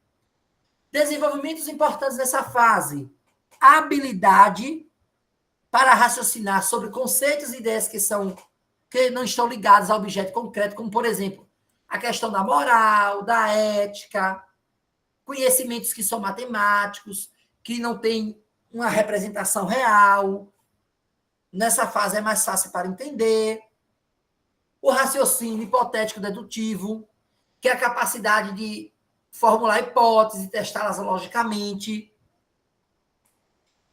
Desenvolvimentos importantes nessa fase: a habilidade para raciocinar sobre conceitos e ideias que não estão ligados ao objeto concreto, como, por exemplo, a questão da moral, da ética, conhecimentos que são matemáticos, que não têm uma representação real. Nessa fase é mais fácil para entender. O raciocínio hipotético dedutivo, que é a capacidade de formular hipóteses e testá-las logicamente.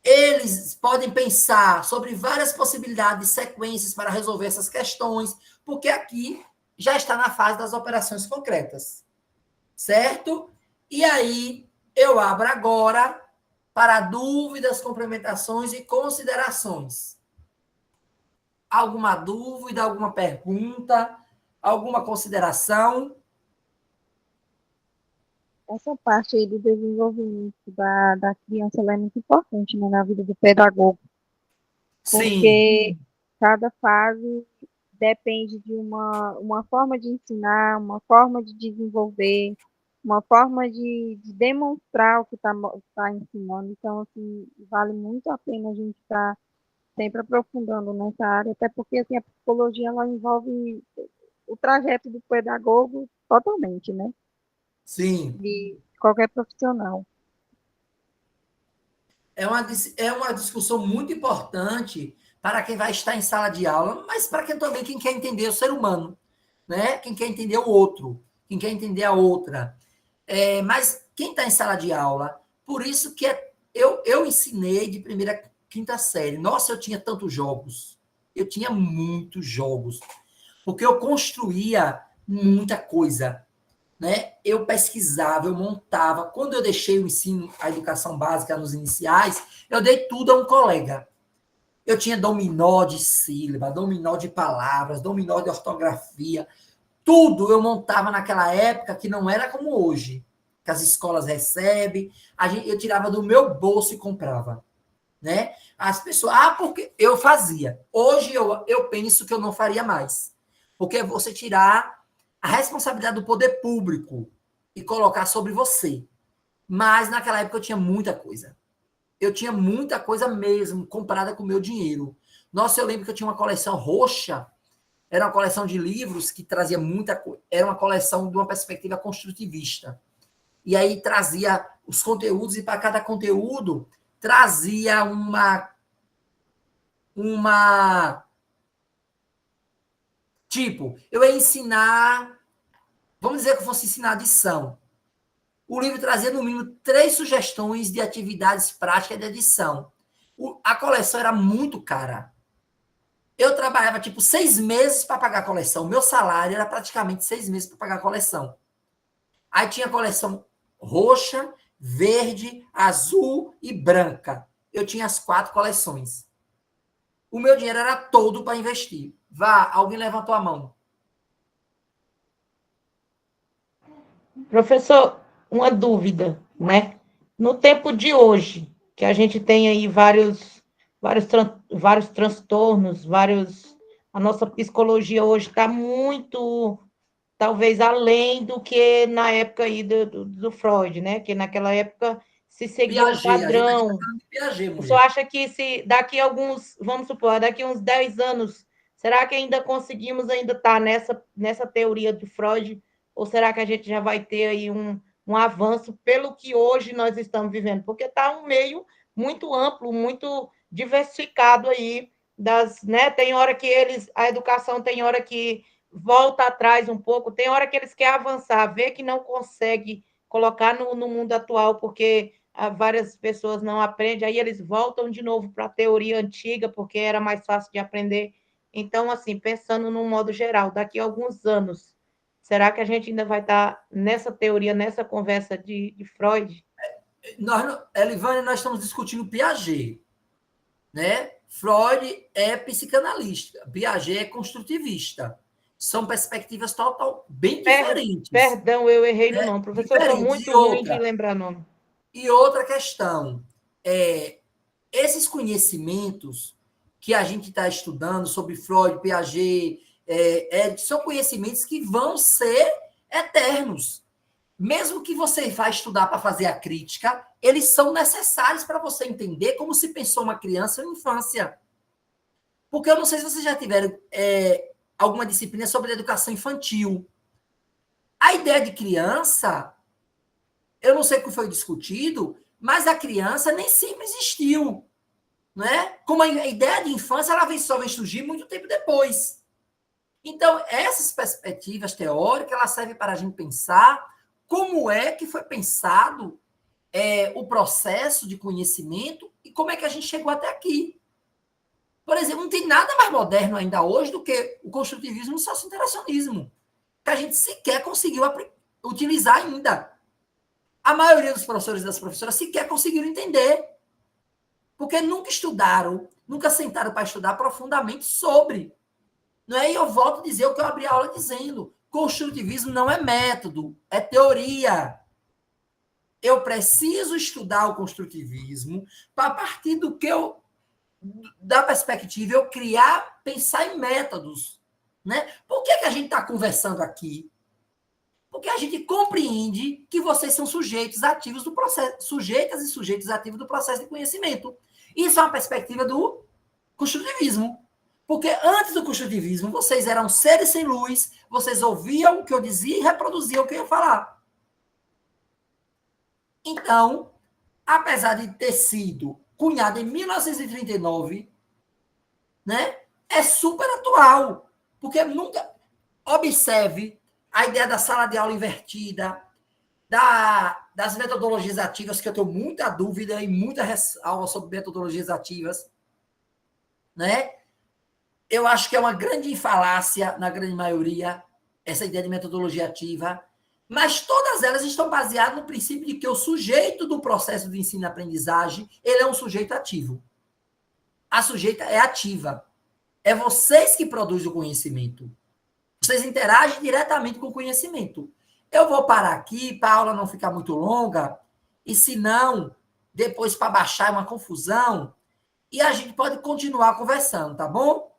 Eles podem pensar sobre várias possibilidades de sequências para resolver essas questões, porque aqui já está na fase das operações concretas. Certo? E aí, eu abro agora para dúvidas, complementações e considerações. Alguma dúvida, alguma pergunta, alguma consideração? Essa parte aí do desenvolvimento da criança ela é muito importante, né, na vida do pedagogo, Sim, porque cada fase depende de uma forma de ensinar, uma forma de desenvolver, uma forma de demonstrar o que está ensinando. Então, assim, vale muito a pena a gente estar sempre aprofundando nessa área, até porque assim, a psicologia ela envolve o trajeto do pedagogo totalmente, né? sim. De qualquer profissional. É uma discussão muito importante para quem vai estar em sala de aula, mas para quem também quem quer entender o ser humano, né? Quem quer entender o outro, quem quer entender a outra. Mas quem está em sala de aula, por isso que eu ensinei de primeira a quinta série. Nossa, eu tinha tantos jogos. Eu tinha muitos jogos. Porque eu construía muita coisa. Né? Eu pesquisava, eu montava. Quando eu deixei o ensino, a educação básica nos iniciais, eu dei tudo a um colega. Eu tinha dominó de sílaba, dominó de palavras, dominó de ortografia. Tudo eu montava naquela época que não era como hoje, que as escolas recebem. Eu tirava do meu bolso e comprava. Né? As pessoas, porque eu fazia. Hoje eu penso que eu não faria mais. Porque é você tirar a responsabilidade do poder público e colocar sobre você. Mas naquela época eu tinha muita coisa. Eu tinha muita coisa mesmo, comprada com o meu dinheiro. Nossa, eu lembro que eu tinha uma coleção roxa, era uma coleção de livros que trazia muita coisa. Era uma coleção de uma perspectiva construtivista. E aí trazia os conteúdos, e para cada conteúdo trazia tipo, eu ia ensinar, vamos dizer que eu fosse ensinar adição. O livro trazia, no mínimo, 3 sugestões de atividades práticas de adição. A coleção era muito cara. Eu trabalhava, 6 meses para pagar a coleção. O meu salário era praticamente 6 meses para pagar a coleção. Aí tinha a coleção roxa, verde, azul e branca. Eu tinha as 4 coleções. O meu dinheiro era todo para investir. Alguém levantou a mão. Professor, uma dúvida, né? No tempo de hoje, que a gente tem aí vários transtornos, a nossa psicologia hoje está muito, talvez, além do que na época aí do Freud, né? Que naquela época se seguia um Piaget, a gente está padrão. falando de Piaget, O senhor mulher. acha que se daqui a alguns, vamos supor, daqui a uns 10 anos, será que ainda conseguimos ainda estar nessa teoria de Freud? Ou será que a gente já vai ter aí um avanço pelo que hoje nós estamos vivendo? Porque está um meio muito amplo, muito diversificado aí né? Tem hora que a educação tem hora que volta atrás um pouco, tem hora que eles querem avançar, vê que não consegue colocar no mundo atual, porque várias pessoas não aprendem, aí eles voltam de novo para a teoria antiga, porque era mais fácil de aprender. Então, assim, pensando num modo geral, daqui a alguns anos, será que a gente ainda vai estar nessa teoria, nessa conversa de Freud? Elivânia, nós estamos discutindo Piaget. Né? Freud é psicanalista, Piaget é construtivista. São perspectivas bem diferentes. Perdão, eu errei no nome. Professor, eu sou muito ruim de lembrar nome. E outra questão, esses conhecimentos que a gente está estudando sobre Freud, Piaget, são conhecimentos que vão ser eternos. Mesmo que você vá estudar para fazer a crítica, eles são necessários para você entender como se pensou uma criança ou infância. Porque eu não sei se vocês já tiveram alguma disciplina sobre educação infantil. A ideia de criança, eu não sei o que foi discutido, mas a criança nem sempre existiu. Né? Como a ideia de infância, ela só vem surgir muito tempo depois. Então, essas perspectivas teóricas, elas servem para a gente pensar como é que foi pensado o processo de conhecimento e como é que a gente chegou até aqui. Por exemplo, não tem nada mais moderno ainda hoje do que o construtivismo e o socio-interacionismo, que a gente sequer conseguiu utilizar ainda. A maioria dos professores e das professoras sequer conseguiram entender, porque nunca estudaram, nunca sentaram para estudar profundamente sobre. Não é? E eu volto a dizer o que eu abri a aula dizendo. Construtivismo não é método, é teoria. Eu preciso estudar o construtivismo para, a partir da perspectiva, eu pensar em métodos. Né? Por que a gente está conversando aqui? Porque a gente compreende que vocês são sujeitos ativos do processo, sujeitas e sujeitos ativos do processo de conhecimento. Isso é uma perspectiva do construtivismo. Porque antes do construtivismo, vocês eram seres sem luz, vocês ouviam o que eu dizia e reproduziam o que eu ia falar. Então, apesar de ter sido cunhado em 1939, né, é super atual. Porque nunca... Observe a ideia da sala de aula invertida, das metodologias ativas, que eu tenho muita dúvida e muita ressalva sobre metodologias ativas, né? Eu acho que é uma grande falácia, na grande maioria, essa ideia de metodologia ativa, mas todas elas estão baseadas no princípio de que o sujeito do processo de ensino e aprendizagem, ele é um sujeito ativo. A sujeita é ativa. É vocês que produzem o conhecimento. Vocês interagem diretamente com o conhecimento. Eu vou parar aqui para a aula não ficar muito longa, e se não, depois para baixar é uma confusão, e a gente pode continuar conversando, tá bom?